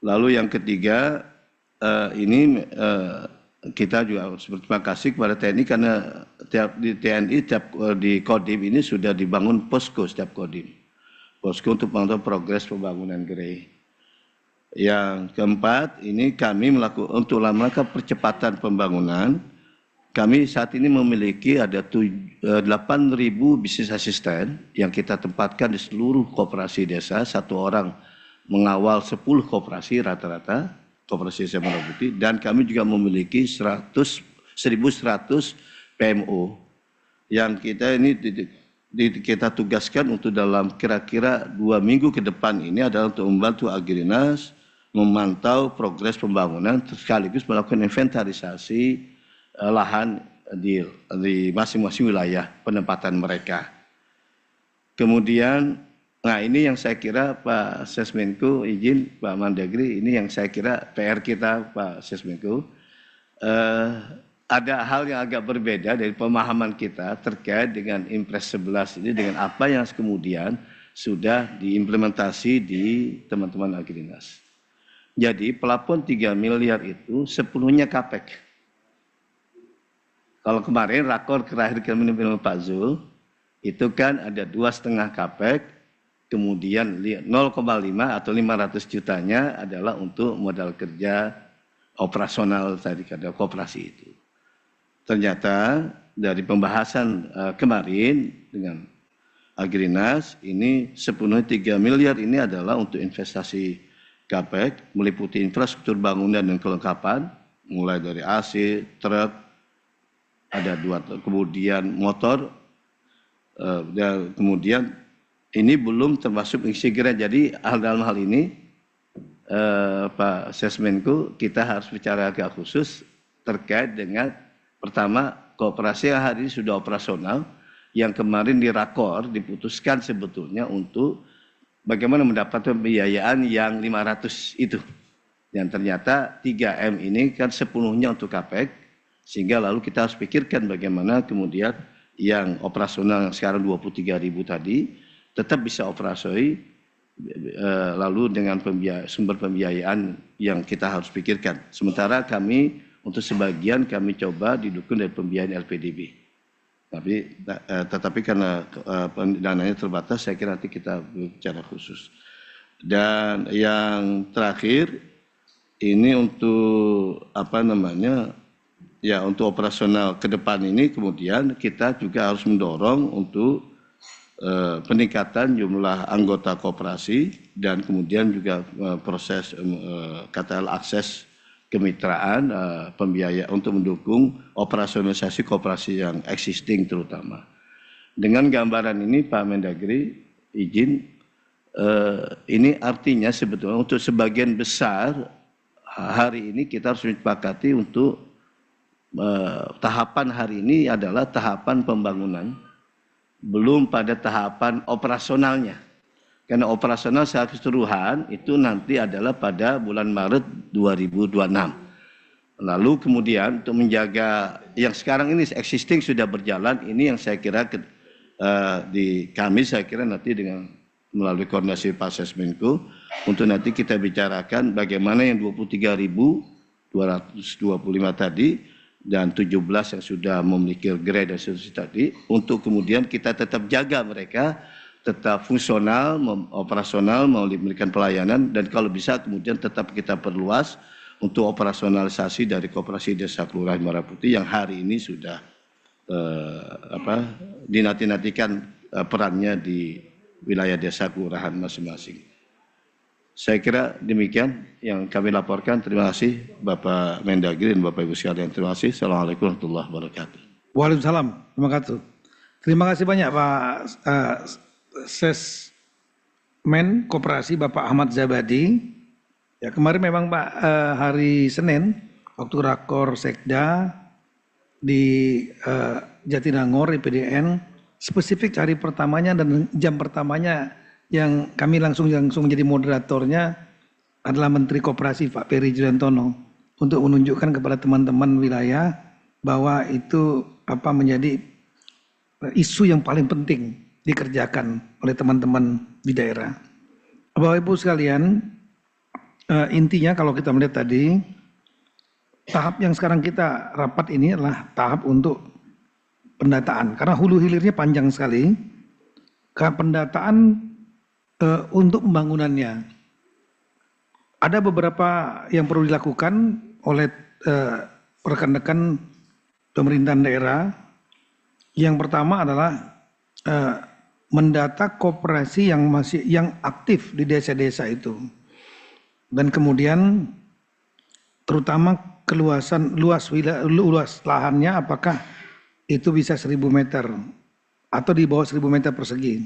Lalu yang ketiga, kita juga berterima kasih kepada TNI karena di Kodim ini sudah dibangun posko setiap Kodim. Posko untuk memantau progres pembangunan gerai. Yang keempat, ini kami untuk melakukan percepatan pembangunan, kami saat ini memiliki ada 8.000 bisnis asisten yang kita tempatkan di seluruh koperasi desa, satu orang mengawal 10 koperasi rata-rata, koperasi desa Muara Putih, dan kami juga memiliki 1.100 PMO yang kita ini kita tugaskan untuk dalam kira-kira 2 minggu ke depan ini adalah untuk membantu Agrinas memantau progres pembangunan sekaligus melakukan inventarisasi lahan di masing-masing wilayah penempatan mereka. Kemudian, nah ini yang saya kira Pak Sesmenko izin Pak Mendagri, ini yang saya kira PR kita Pak Sesmenko. Ada hal yang agak berbeda dari pemahaman kita terkait dengan Impres 11 ini dengan apa yang kemudian sudah diimplementasi di teman-teman Agrinas. Jadi pelapon 3 miliar itu sepenuhnya CAPEX. Kalau kemarin rakor terakhir kami dengan Pak Zul, itu kan ada 2,5 CAPEX, kemudian 0,5 atau 500 jutanya adalah untuk modal kerja operasional tadi kata koperasi itu. Ternyata dari pembahasan kemarin dengan Agrinas, ini sepenuhnya 3 miliar ini adalah untuk investasi CAPEX, meliputi infrastruktur bangunan dan kelengkapan, mulai dari AC, truk, ada 2, kemudian motor, dan kemudian ini belum termasuk isi gerai. Jadi dalam hal ini Pak Sesmenko kita harus bicara agak khusus terkait dengan pertama koperasi yang hari ini sudah operasional, yang kemarin di rakor diputuskan sebetulnya untuk bagaimana mendapatkan pembiayaan yang 500 itu. Dan ternyata 3M ini kan sepenuhnya untuk CAPEX, sehingga lalu kita harus pikirkan bagaimana kemudian yang operasional yang sekarang 23.000 tadi tetap bisa operasi, lalu dengan sumber pembiayaan yang kita harus pikirkan. Sementara kami untuk sebagian kami coba didukung dari pembiayaan LPDB. Tetapi karena dananya terbatas, saya kira nanti kita bicara khusus. Dan yang terakhir, ini untuk untuk operasional ke depan ini kemudian kita juga harus mendorong untuk peningkatan jumlah anggota koperasi dan kemudian juga proses akses kemitraan pembiayaan untuk mendukung operasionalisasi koperasi yang existing terutama. Dengan gambaran ini Pak Mendagri izin, ini artinya sebetulnya untuk sebagian besar hari ini kita harus disepakati untuk tahapan hari ini adalah tahapan pembangunan, belum pada tahapan operasionalnya. Karena operasional secara keseluruhan itu nanti adalah pada bulan Maret 2026. Lalu kemudian untuk menjaga yang sekarang ini existing sudah berjalan, ini yang saya kira saya kira nanti dengan melalui koordinasi Pak Sesmenko untuk nanti kita bicarakan bagaimana yang 23.225 tadi dan 17 yang sudah memiliki grade dan seterusnya tadi, untuk kemudian kita tetap jaga mereka tetap fungsional, operasional, memberikan pelayanan, dan kalau bisa kemudian tetap kita perluas untuk operasionalisasi dari Koperasi Desa Kelurahan Merah Putih yang hari ini sudah dinanti-nantikan perannya di wilayah desa kelurahan masing-masing. Saya kira demikian yang kami laporkan. Terima kasih Bapak Mendagri dan Bapak Ibu sekalian. Terima kasih. Assalamualaikum warahmatullahi wabarakatuh. Waalaikumsalam. Terima kasih. Terima kasih banyak Pak Sesmen Koperasi Bapak Ahmad Zabadi. Ya, kemarin memang Pak hari Senin waktu rakor Sekda di Jatinangor IPDN spesifik hari pertamanya dan jam pertamanya yang kami langsung menjadi moderatornya adalah Menteri Koperasi Pak Peri Juliantono untuk menunjukkan kepada teman-teman wilayah bahwa itu menjadi isu yang paling penting dikerjakan oleh teman-teman di daerah. Bapak Ibu sekalian, intinya kalau kita melihat tadi, tahap yang sekarang kita rapat ini adalah tahap untuk pendataan. Karena hulu hilirnya panjang sekali, pendataan untuk pembangunannya. Ada beberapa yang perlu dilakukan oleh rekan-rekan pemerintahan daerah. Yang pertama adalah mendata koperasi yang aktif di desa-desa itu, dan kemudian terutama luas lahannya apakah itu bisa 1.000 meter atau di bawah 1.000 meter persegi.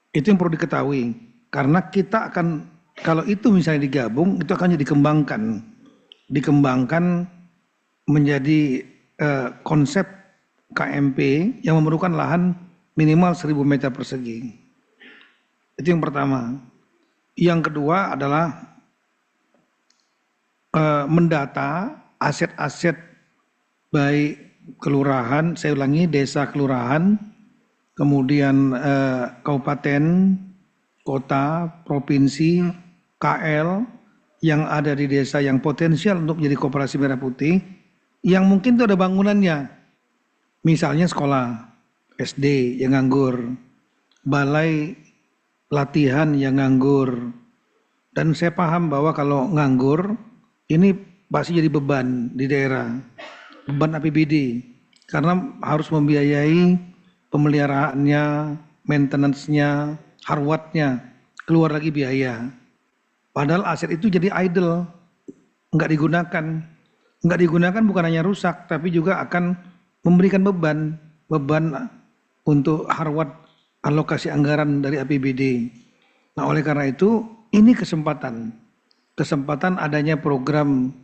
Itu yang perlu diketahui, karena kita akan, kalau itu misalnya digabung, itu akan dikembangkan menjadi konsep KMP yang memerlukan lahan minimal 1.000 meter persegi. Itu yang pertama. Yang kedua adalah mendata aset-aset baik kelurahan, saya ulangi, desa kelurahan, kemudian kabupaten, kota, provinsi, KL yang ada di desa yang potensial untuk menjadi Koperasi Merah Putih, yang mungkin itu ada bangunannya, misalnya sekolah SD yang nganggur, balai latihan yang nganggur, dan saya paham bahwa kalau nganggur ini pasti jadi beban di daerah, beban APBD, karena harus membiayai pemeliharaannya, maintenance-nya, harwatnya, keluar lagi biaya. Padahal aset itu jadi idle, nggak digunakan. Nggak digunakan bukan hanya rusak, tapi juga akan memberikan beban untuk harwat alokasi anggaran dari APBD. Nah, oleh karena itu, ini kesempatan adanya program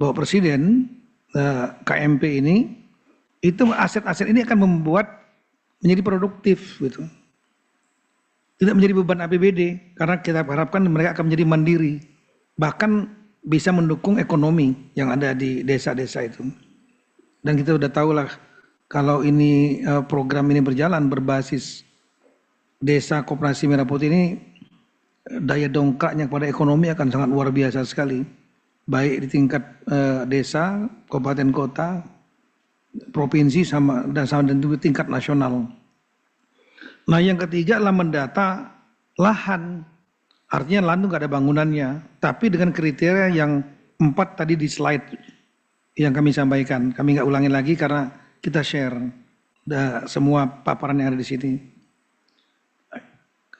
Bapak Presiden, KMP ini, itu aset-aset ini akan membuat menjadi produktif gitu. Tidak menjadi beban APBD, karena kita harapkan mereka akan menjadi mandiri, bahkan bisa mendukung ekonomi yang ada di desa-desa itu. Dan kita sudah tahulah kalau ini program ini berjalan berbasis Desa Koperasi Merah Putih ini, daya dongkraknya kepada ekonomi akan sangat luar biasa sekali, baik di tingkat desa, kabupaten kota, provinsi dan juga tingkat nasional. Nah, yang ketiga adalah mendata lahan. Artinya lahan itu nggak ada bangunannya, tapi dengan kriteria yang 4 tadi di slide yang kami sampaikan. Kami nggak ulangi lagi karena kita share semua paparan yang ada di sini.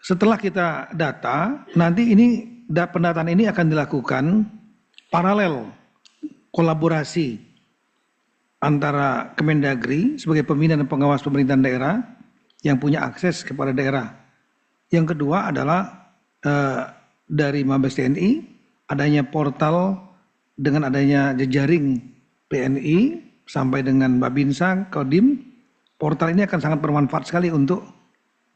Setelah kita data, nanti pendataan ini akan dilakukan paralel, kolaborasi antara Kemendagri sebagai pembina dan pengawas pemerintahan daerah yang punya akses kepada daerah. Yang kedua adalah dari Mabes TNI, adanya portal dengan adanya jejaring PNI sampai dengan Babinsa, Kodim. Portal ini akan sangat bermanfaat sekali untuk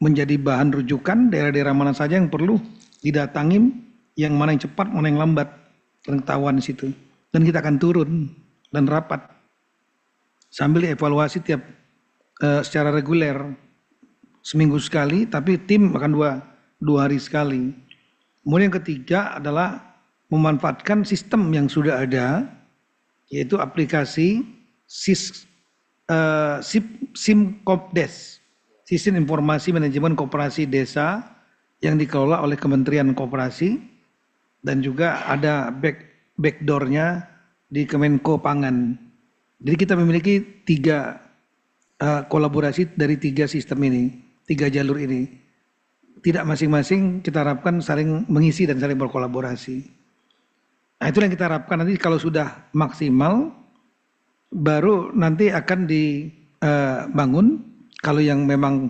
menjadi bahan rujukan daerah-daerah mana saja yang perlu didatangi, yang mana yang cepat, mana yang lambat, dan ketahuan di situ. Dan kita akan turun dan rapat sambil evaluasi secara reguler, seminggu sekali, tapi tim akan dua hari sekali. Kemudian yang ketiga adalah memanfaatkan sistem yang sudah ada yaitu aplikasi SIMKOPDES, Sistem Informasi Manajemen Koperasi Desa yang dikelola oleh Kementerian Koperasi, dan juga ada backdoor-nya di Kemenko Pangan. Jadi kita memiliki 3 kolaborasi dari 3 sistem ini, 3 jalur ini. Tidak masing-masing kita harapkan saling mengisi dan saling berkolaborasi. Nah, itu yang kita harapkan nanti kalau sudah maksimal, baru nanti akan dibangun. Kalau yang memang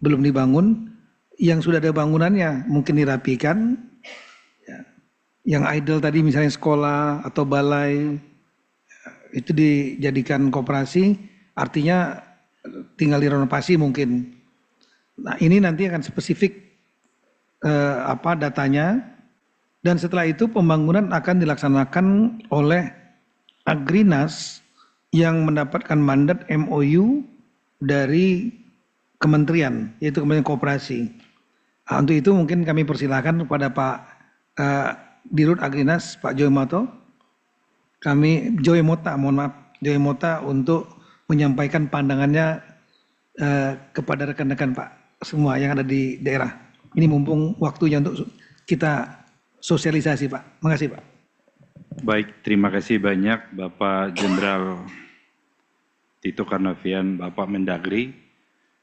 belum dibangun, yang sudah ada bangunannya mungkin dirapikan. Yang idle tadi misalnya sekolah atau balai, itu dijadikan koperasi, artinya tinggal direnovasi mungkin. Nah, ini nanti akan spesifik datanya, dan setelah itu pembangunan akan dilaksanakan oleh Agrinas yang mendapatkan mandat MOU dari kementerian, yaitu Kementerian Koperasi. Nah, untuk itu mungkin kami persilahkan kepada Pak Dirut Agrinas, Pak Joemota, Joemota untuk menyampaikan pandangannya kepada rekan-rekan Pak semua yang ada di daerah. Ini mumpung waktunya untuk kita sosialisasi, Pak. Makasih, Pak. Baik, terima kasih banyak Bapak Jenderal Tito Karnavian, Bapak Mendagri,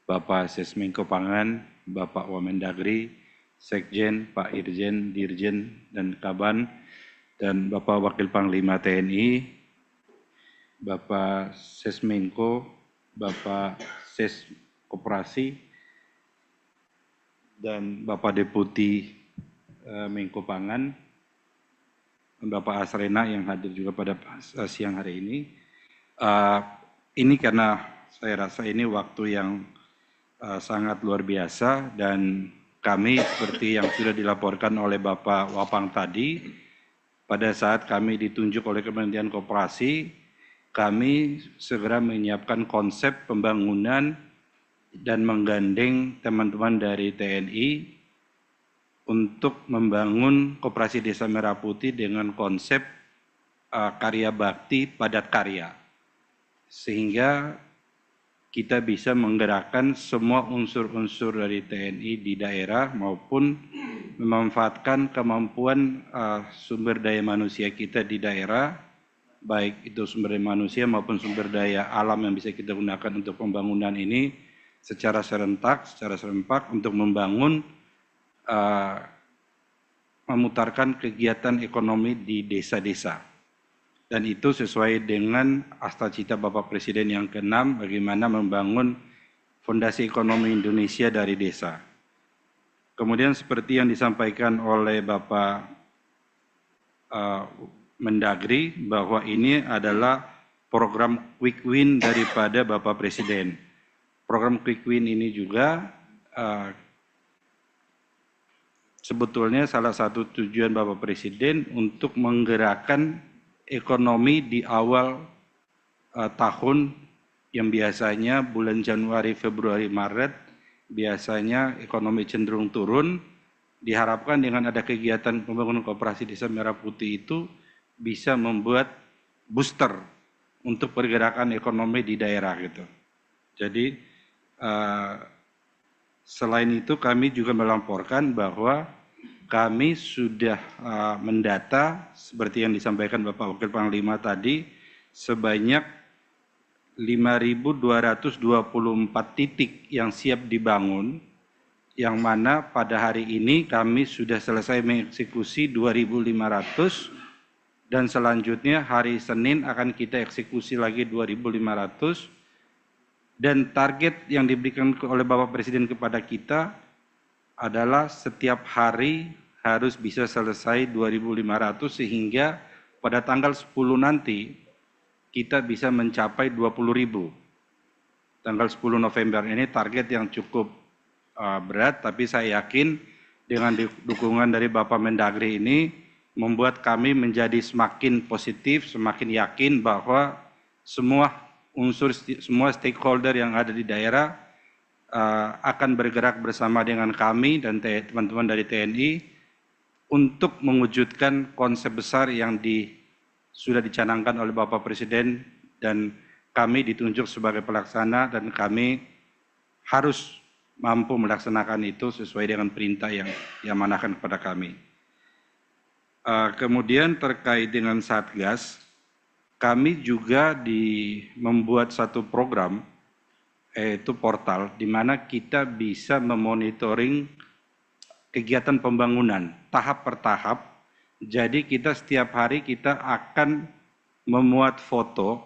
Bapak Sesmenko Pangan, Bapak Wamendagri, Sekjen, Pak Irjen, Dirjen, dan Kaban, dan Bapak Wakil Panglima TNI, Bapak Sesmenko, Bapak Ses Koperasi, dan Bapak Deputi Menko Pangan, Bapak Asrena yang hadir juga pada siang hari ini. Ini karena saya rasa ini waktu yang sangat luar biasa, dan kami seperti yang sudah dilaporkan oleh Bapak Wapang tadi, pada saat kami ditunjuk oleh Kementerian Koperasi, kami segera menyiapkan konsep pembangunan dan menggandeng teman-teman dari TNI untuk membangun Koperasi Desa Merah Putih dengan konsep karya bakti padat karya. Sehingga kita bisa menggerakkan semua unsur-unsur dari TNI di daerah maupun memanfaatkan kemampuan sumber daya manusia kita di daerah, baik itu sumber daya manusia maupun sumber daya alam yang bisa kita gunakan untuk pembangunan ini secara serempak untuk membangun, memutarkan kegiatan ekonomi di desa-desa. Dan itu sesuai dengan cita Bapak Presiden yang ke-6, bagaimana membangun fondasi ekonomi Indonesia dari desa. Kemudian seperti yang disampaikan oleh Bapak Mendagri, bahwa ini adalah program quick win daripada Bapak Presiden. Program quick win ini juga sebetulnya salah satu tujuan Bapak Presiden untuk menggerakkan ekonomi di awal tahun yang biasanya bulan Januari, Februari, Maret biasanya ekonomi cenderung turun. Diharapkan dengan ada kegiatan pembangunan Koperasi Desa Merah Putih itu bisa membuat booster untuk pergerakan ekonomi di daerah gitu. Jadi selain itu kami juga melaporkan bahwa kami sudah mendata seperti yang disampaikan Bapak Wakil Panglima tadi, sebanyak 5.224 titik yang siap dibangun, yang mana pada hari ini kami sudah selesai mengeksekusi 2.500, dan selanjutnya hari Senin akan kita eksekusi lagi 2.500, dan target yang diberikan oleh Bapak Presiden kepada kita adalah setiap hari harus bisa selesai 2.500, sehingga pada tanggal 10 nanti kita bisa mencapai 20.000. Tanggal 10 November ini target yang cukup berat, tapi saya yakin dengan dukungan dari Bapak Mendagri ini membuat kami menjadi semakin positif, semakin yakin bahwa semua stakeholder yang ada di daerah akan bergerak bersama dengan kami dan teman-teman dari TNI untuk mewujudkan konsep besar yang sudah dicanangkan oleh Bapak Presiden dan kami ditunjuk sebagai pelaksana dan kami harus mampu melaksanakan itu sesuai dengan perintah yang diamanahkan kepada kami. Kemudian terkait dengan Satgas, kami juga membuat satu program, yaitu portal, di mana kita bisa memonitoring kegiatan pembangunan tahap per tahap. Jadi kita setiap hari kita akan memuat foto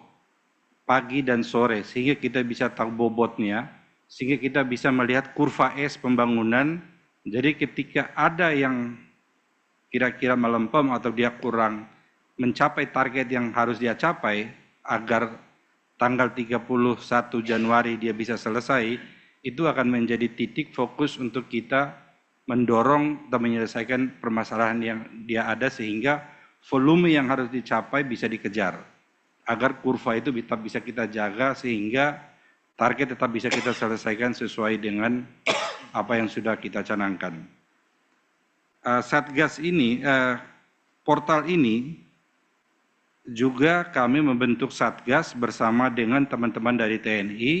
pagi dan sore, sehingga kita bisa tahu bobotnya, sehingga kita bisa melihat kurva S pembangunan. Jadi ketika ada yang kira-kira melempem atau dia kurang mencapai target yang harus dia capai, agar tanggal 31 Januari dia bisa selesai, itu akan menjadi titik fokus untuk kita mendorong dan menyelesaikan permasalahan yang dia ada, sehingga volume yang harus dicapai bisa dikejar. Agar kurva itu bisa kita jaga sehingga target tetap bisa kita selesaikan sesuai dengan apa yang sudah kita canangkan. Satgas ini, portal ini juga kami membentuk Satgas bersama dengan teman-teman dari TNI,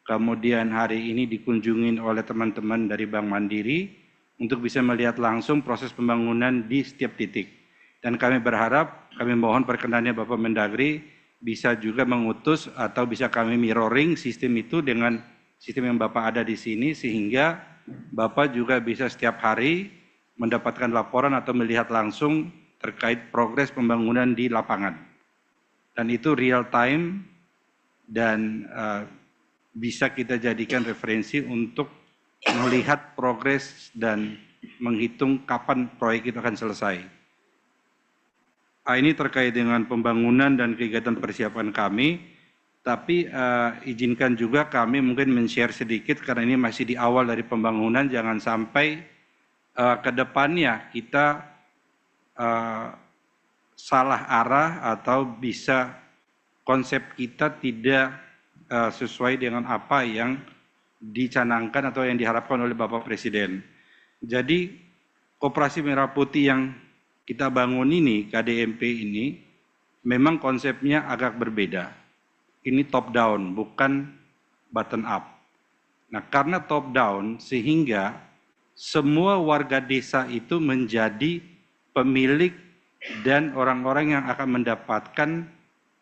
kemudian hari ini dikunjungin oleh teman-teman dari Bank Mandiri untuk bisa melihat langsung proses pembangunan di setiap titik. Dan kami berharap, kami mohon perkenannya Bapak Mendagri bisa juga mengutus atau bisa kami mirroring sistem itu dengan sistem yang Bapak ada di sini, sehingga Bapak juga bisa setiap hari mendapatkan laporan atau melihat langsung terkait progres pembangunan di lapangan. Dan itu real time dan bisa kita jadikan referensi untuk melihat progres dan menghitung kapan proyek itu akan selesai. Ini terkait dengan pembangunan dan kegiatan persiapan kami, tapi izinkan juga kami mungkin men-share sedikit karena ini masih di awal dari pembangunan, jangan sampai ke depannya kita salah arah atau bisa konsep kita tidak sesuai dengan apa yang dicanangkan atau yang diharapkan oleh Bapak Presiden. Jadi Koperasi Merah Putih yang kita bangun ini, KDMP ini, memang konsepnya agak berbeda. Ini top down, bukan bottom up. Nah, karena top down, sehingga semua warga desa itu menjadi pemilik dan orang-orang yang akan mendapatkan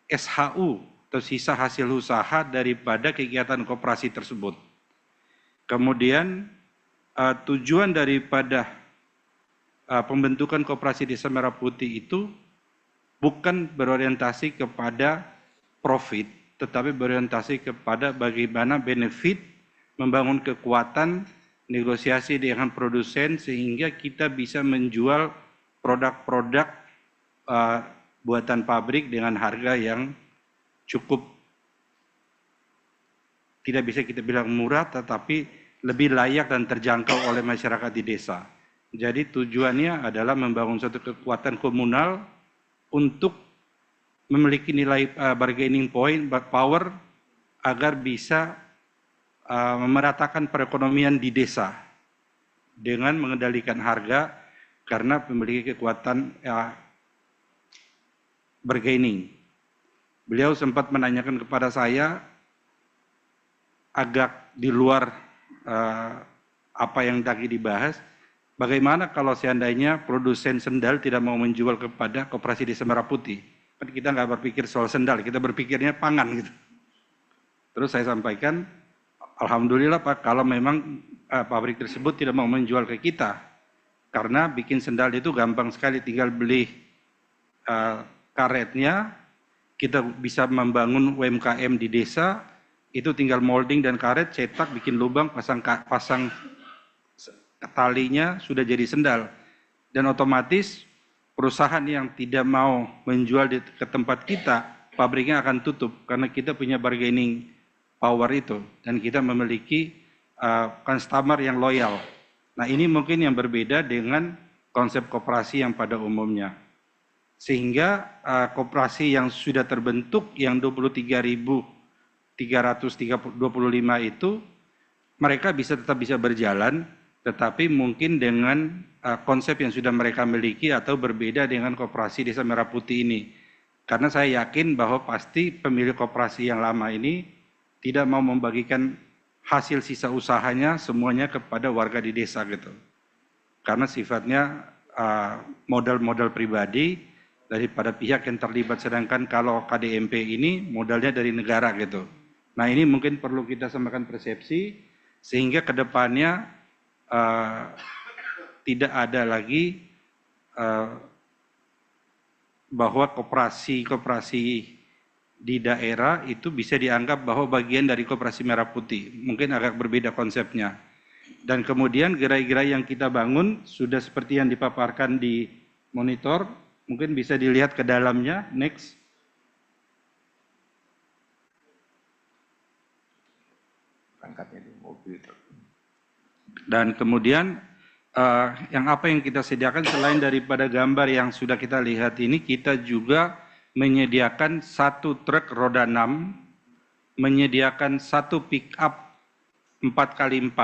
SHU atau sisa hasil usaha daripada kegiatan koperasi tersebut. Kemudian tujuan daripada pembentukan Koperasi Desa Merah Putih itu bukan berorientasi kepada profit, tetapi berorientasi kepada bagaimana benefit, membangun kekuatan, negosiasi dengan produsen, sehingga kita bisa menjual produk-produk buatan pabrik dengan harga yang cukup, tidak bisa kita bilang murah, tetapi lebih layak dan terjangkau oleh masyarakat di desa. Jadi tujuannya adalah membangun suatu kekuatan komunal untuk memiliki nilai bargaining power agar bisa memeratakan perekonomian di desa dengan mengendalikan harga karena memiliki kekuatan bargaining. Beliau sempat menanyakan kepada saya agak di luar apa yang tadi dibahas. Bagaimana kalau seandainya produsen sendal tidak mau menjual kepada Koperasi Desa Merah Putih? Kan kita nggak berpikir soal sendal, kita berpikirnya pangan gitu. Terus saya sampaikan, alhamdulillah Pak, kalau memang pabrik tersebut tidak mau menjual ke kita, karena bikin sendal itu gampang sekali, tinggal beli karetnya, kita bisa membangun UMKM di desa, itu tinggal molding dan karet, cetak, bikin lubang, pasang talinya, sudah jadi sendal. Dan otomatis perusahaan yang tidak mau menjual ke tempat kita, pabriknya akan tutup karena kita punya bargaining power itu dan kita memiliki customer yang loyal. Nah, ini mungkin yang berbeda dengan konsep koperasi yang pada umumnya. Sehingga koperasi yang sudah terbentuk yang 23.325 itu mereka tetap bisa berjalan, tetapi mungkin dengan konsep yang sudah mereka miliki atau berbeda dengan Koperasi Desa Merah Putih ini. Karena saya yakin bahwa pasti pemilik koperasi yang lama ini tidak mau membagikan hasil sisa usahanya semuanya kepada warga di desa gitu. Karena sifatnya modal-modal pribadi daripada pihak yang terlibat, sedangkan kalau KDMP ini modalnya dari negara gitu. Nah ini mungkin perlu kita samakan persepsi sehingga kedepannya tidak ada lagi bahwa koperasi di daerah itu bisa dianggap bahwa bagian dari koperasi merah putih. Mungkin agak berbeda konsepnya. Dan kemudian gerai-gerai yang kita bangun sudah seperti yang dipaparkan di monitor, mungkin bisa dilihat ke dalamnya. Next. Dan kemudian yang kita sediakan selain daripada gambar yang sudah kita lihat ini, kita juga menyediakan 1 truk roda 6, menyediakan 1 pick up 4x4,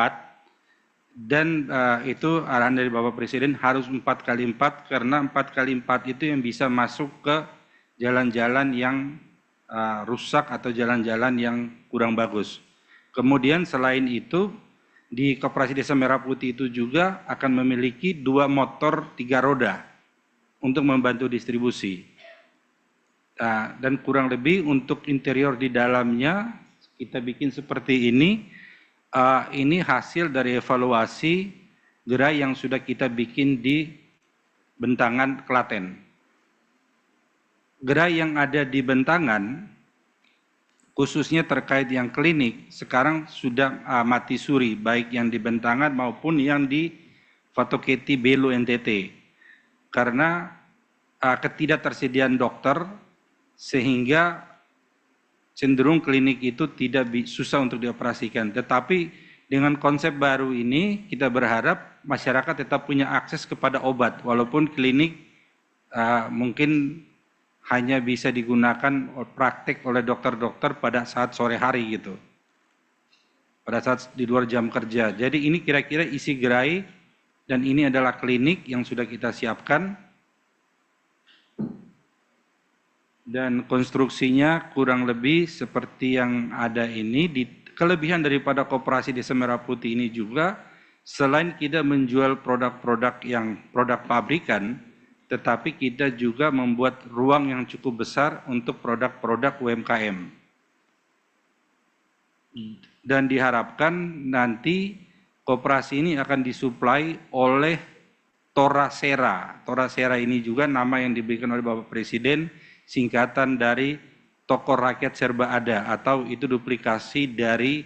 dan itu arahan dari Bapak Presiden harus 4x4 karena 4x4 itu yang bisa masuk ke jalan-jalan yang rusak atau jalan-jalan yang kurang bagus. Kemudian selain itu di Koperasi Desa Merah Putih itu juga akan memiliki 2 motor 3 roda untuk membantu distribusi. Dan kurang lebih untuk interior di dalamnya kita bikin seperti ini. Ini hasil dari evaluasi gerai yang sudah kita bikin di Bentangan, Klaten. Gerai yang ada di Bentangan, khususnya terkait yang klinik, sekarang sudah mati suri, baik yang di Bentangan maupun yang di Fatoketi Belu NTT. Karena ketidaktersediaan dokter, sehingga cenderung klinik itu susah untuk dioperasikan. Tetapi dengan konsep baru ini, kita berharap masyarakat tetap punya akses kepada obat, walaupun klinik mungkin hanya bisa digunakan praktek oleh dokter-dokter pada saat sore hari gitu. Pada saat di luar jam kerja. Jadi ini kira-kira isi gerai, dan ini adalah klinik yang sudah kita siapkan. Dan konstruksinya kurang lebih seperti yang ada ini. Kelebihan daripada Koperasi Desa Merah Putih ini juga, selain kita menjual produk-produk yang produk pabrikan, tetapi kita juga membuat ruang yang cukup besar untuk produk-produk UMKM. Dan diharapkan nanti koperasi ini akan disuplai oleh Torasera. Torasera ini juga nama yang diberikan oleh Bapak Presiden, singkatan dari Toko Rakyat Serba Ada, atau itu duplikasi dari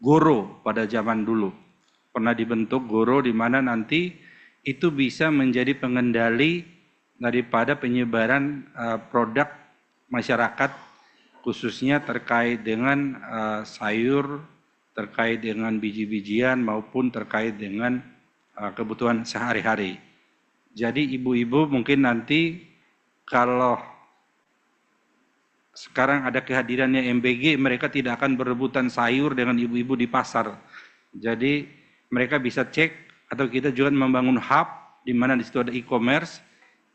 Goro pada zaman dulu. Pernah dibentuk Goro, di mana nanti itu bisa menjadi pengendali daripada penyebaran produk masyarakat, khususnya terkait dengan sayur, terkait dengan biji-bijian, maupun terkait dengan kebutuhan sehari-hari. Jadi ibu-ibu mungkin nanti kalau sekarang ada kehadirannya MBG, mereka tidak akan berebutan sayur dengan ibu-ibu di pasar. Jadi mereka bisa cek, atau kita juga membangun hub di mana di situ ada e-commerce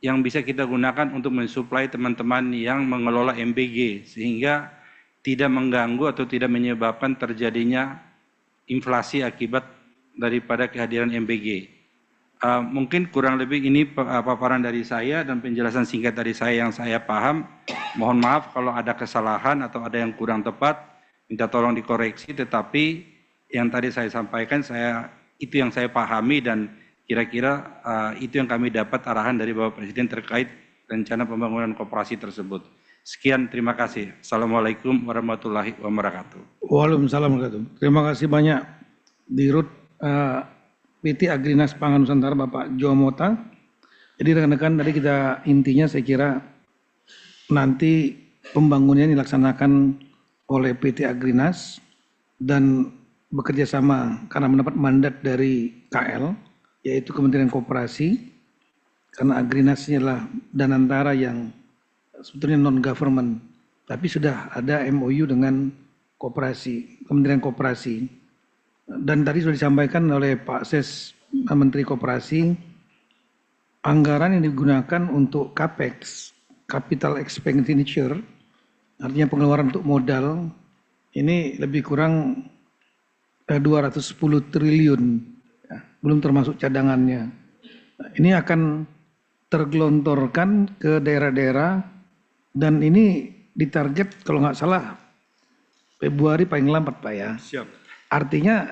yang bisa kita gunakan untuk mensuplai teman-teman yang mengelola MBG, sehingga tidak mengganggu atau tidak menyebabkan terjadinya inflasi akibat daripada kehadiran MBG. Mungkin kurang lebih ini paparan dari saya dan penjelasan singkat dari saya yang saya paham. Mohon maaf kalau ada kesalahan atau ada yang kurang tepat, minta tolong dikoreksi, tetapi yang tadi saya sampaikan itu yang saya pahami, dan kira-kira itu yang kami dapat arahan dari Bapak Presiden terkait rencana pembangunan koperasi tersebut. Sekian, terima kasih. Assalamualaikum warahmatullahi wabarakatuh. Waalaikumsalam warahmatullahi wabarakatuh. Terima kasih banyak Dirut PT Agrinas Pangan Nusantara Bapak Joe Mota. Jadi rekan-rekan, tadi kita intinya saya kira nanti pembangunannya dilaksanakan oleh PT Agrinas dan bekerja sama karena mendapat mandat dari KL, yaitu Kementerian Koperasi, karena Agrinas ini adalah danantara yang sebetulnya non-government, tapi sudah ada MOU dengan koperasi, Kementerian Koperasi. Dan tadi sudah disampaikan oleh Pak Ses, Menteri Koperasi, anggaran yang digunakan untuk CAPEX capital expenditure, artinya pengeluaran untuk modal, ini lebih kurang 210 triliun, ya, belum termasuk cadangannya. Nah, ini akan tergelontorkan ke daerah-daerah dan ini ditarget kalau nggak salah Februari paling lambat Pak ya. Siap. Artinya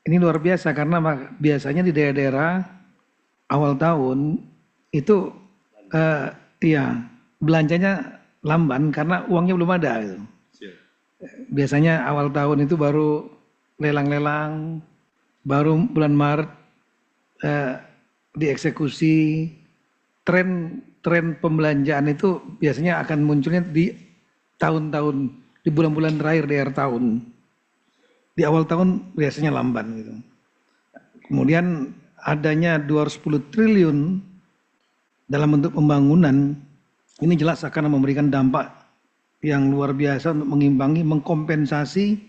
ini luar biasa karena biasanya di daerah-daerah awal tahun itu ya belanjanya lamban karena uangnya belum ada gitu. Siap. Biasanya awal tahun itu baru lelang-lelang, baru bulan Maret dieksekusi. Tren pembelanjaan itu biasanya akan munculnya di tahun-tahun, di bulan-bulan terakhir di akhir tahun. Di awal tahun biasanya lamban gitu. Kemudian adanya 210 triliun dalam bentuk pembangunan, ini jelas akan memberikan dampak yang luar biasa untuk mengimbangi, mengkompensasi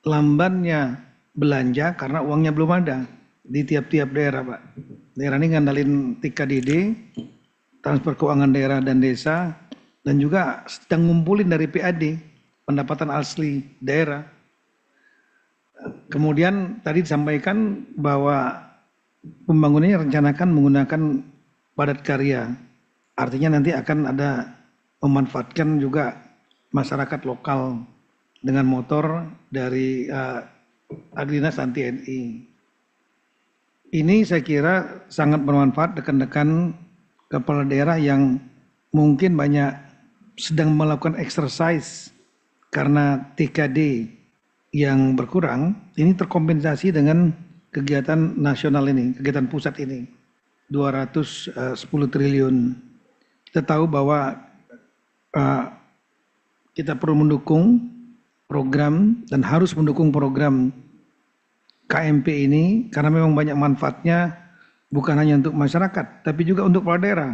lambannya belanja karena uangnya belum ada di tiap-tiap daerah Pak. Daerah ini ngandalin TKDD, transfer keuangan daerah dan desa, dan juga sedang ngumpulin dari PAD, pendapatan asli daerah. Kemudian tadi disampaikan bahwa pembangunannya rencanakan menggunakan padat karya. Artinya nanti akan ada memanfaatkan juga masyarakat lokal dengan motor dari Agrinas dan TNI. Ini saya kira sangat bermanfaat rekan-rekan kepala daerah yang mungkin banyak sedang melakukan exercise karena TKD yang berkurang, ini terkompensasi dengan kegiatan nasional ini, kegiatan pusat ini, 210 triliun. Kita tahu bahwa kita perlu mendukung program dan harus mendukung program KMP ini karena memang banyak manfaatnya bukan hanya untuk masyarakat, tapi juga untuk kepala daerah.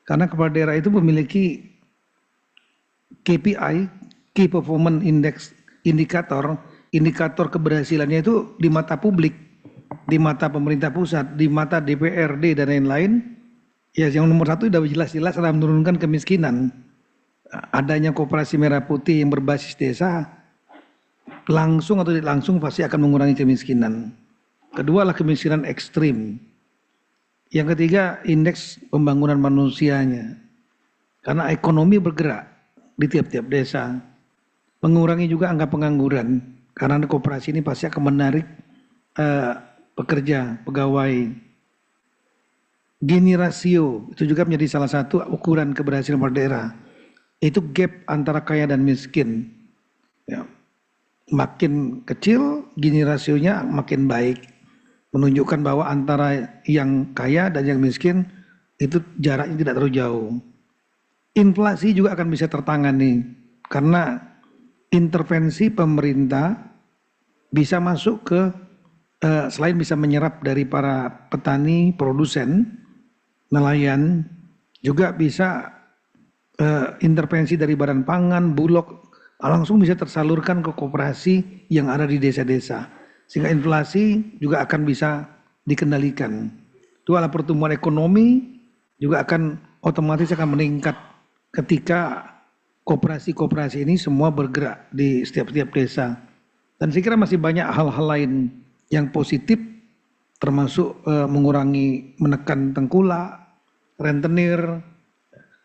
Karena kepala daerah itu memiliki KPI, Key Performance Index, indikator keberhasilannya itu di mata publik, di mata pemerintah pusat, di mata DPRD dan lain-lain. Ya, yang nomor satu sudah jelas-jelas adalah menurunkan kemiskinan. Adanya koperasi merah putih yang berbasis desa langsung atau tidak langsung pasti akan mengurangi kemiskinan. Kedua adalah kemiskinan ekstrim. Yang ketiga indeks pembangunan manusianya. Karena ekonomi bergerak di tiap-tiap desa. Mengurangi juga angka pengangguran. Karena koperasi ini pasti akan menarik pekerja, pegawai. Gini rasio itu juga menjadi salah satu ukuran keberhasilan pada daerah. Itu gap antara kaya dan miskin. Ya. Makin kecil Gini rasionya makin baik, menunjukkan bahwa antara yang kaya dan yang miskin itu jaraknya tidak terlalu jauh. Inflasi juga akan bisa tertangani karena intervensi pemerintah bisa masuk ke selain bisa menyerap dari para petani, produsen, nelayan, juga bisa intervensi dari Badan Pangan, Bulog, langsung bisa tersalurkan ke koperasi yang ada di desa-desa. Sehingga inflasi juga akan bisa dikendalikan. Itu adalah pertumbuhan ekonomi juga akan otomatis akan meningkat ketika koperasi-koperasi ini semua bergerak di setiap-setiap desa. Dan saya kira masih banyak hal-hal lain yang positif termasuk mengurangi, menekan tengkulak, rentenir,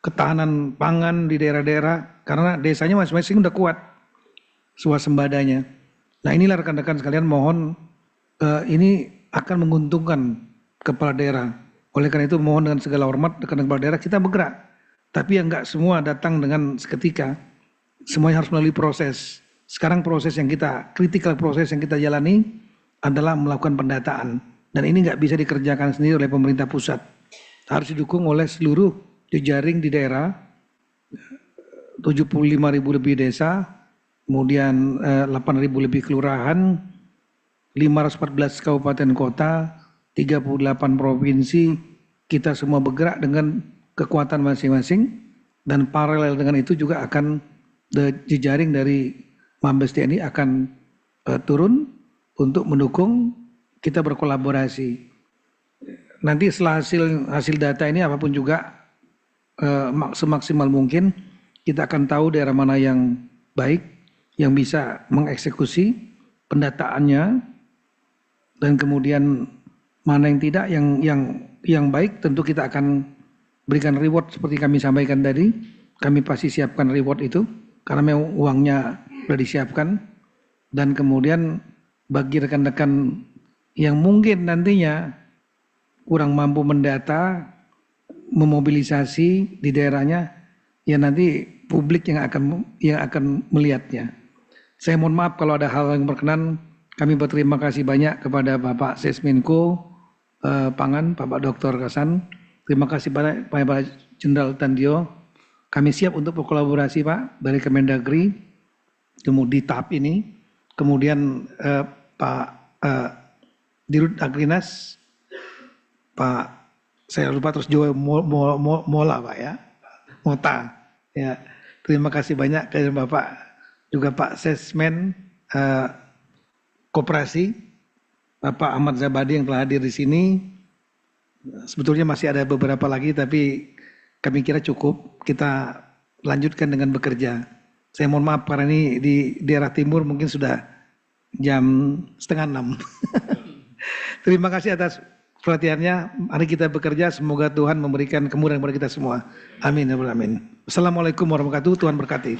ketahanan pangan di daerah-daerah karena desanya masing-masing udah kuat swasembadanya. Nah inilah rekan-rekan sekalian mohon ini akan menguntungkan kepala daerah. Oleh karena itu mohon dengan segala hormat rekan kepala daerah kita bergerak. Tapi yang enggak semua datang dengan seketika. Semuanya harus melalui proses. Sekarang proses yang kita, critical proses yang kita jalani adalah melakukan pendataan. Dan ini enggak bisa dikerjakan sendiri oleh pemerintah pusat. Harus didukung oleh seluruh jejaring di daerah, 75.000 lebih desa, kemudian 8.000 lebih kelurahan, 514 kabupaten kota, 38 provinsi, kita semua bergerak dengan kekuatan masing-masing dan paralel dengan itu juga akan jejaring dari Mabes TNI akan turun untuk mendukung kita berkolaborasi. Nanti setelah hasil data ini apapun juga semaksimal mungkin. Kita akan tahu daerah mana yang baik, yang bisa mengeksekusi pendataannya, dan kemudian mana yang tidak, yang baik tentu kita akan berikan reward seperti kami sampaikan tadi. Kami pasti siapkan reward itu karena memang uangnya sudah disiapkan. Dan kemudian bagi rekan-rekan yang mungkin nantinya kurang mampu mendata, memobilisasi di daerahnya, ya nanti publik yang akan melihatnya. Saya mohon maaf kalau ada hal yang berkenan. Kami berterima kasih banyak kepada Bapak Sesmenko Pangan, Bapak Dr. Kasan. Terima kasih banyak Pak Jenderal Tandio. Kami siap untuk berkolaborasi Pak dari Kemendagri, kemudian di tahap ini. Kemudian Pak Dirut Agrinas, Pak saya lupa terus Joe Mola Pak ya, Mota. Ya, terima kasih banyak kepada Bapak juga Pak Sesmen Koperasi, Bapak Ahmad Zabadi yang telah hadir di sini. Sebetulnya masih ada beberapa lagi, tapi kami kira cukup kita lanjutkan dengan bekerja. Saya mohon maaf karena ini di daerah timur mungkin sudah jam 5:30. Terima kasih atas perhatiannya. Mari kita bekerja. Semoga Tuhan memberikan kemudahan kepada kita semua. Amin. Amin. Assalamualaikum warahmatullahi wabarakatuh. Tuhan berkati.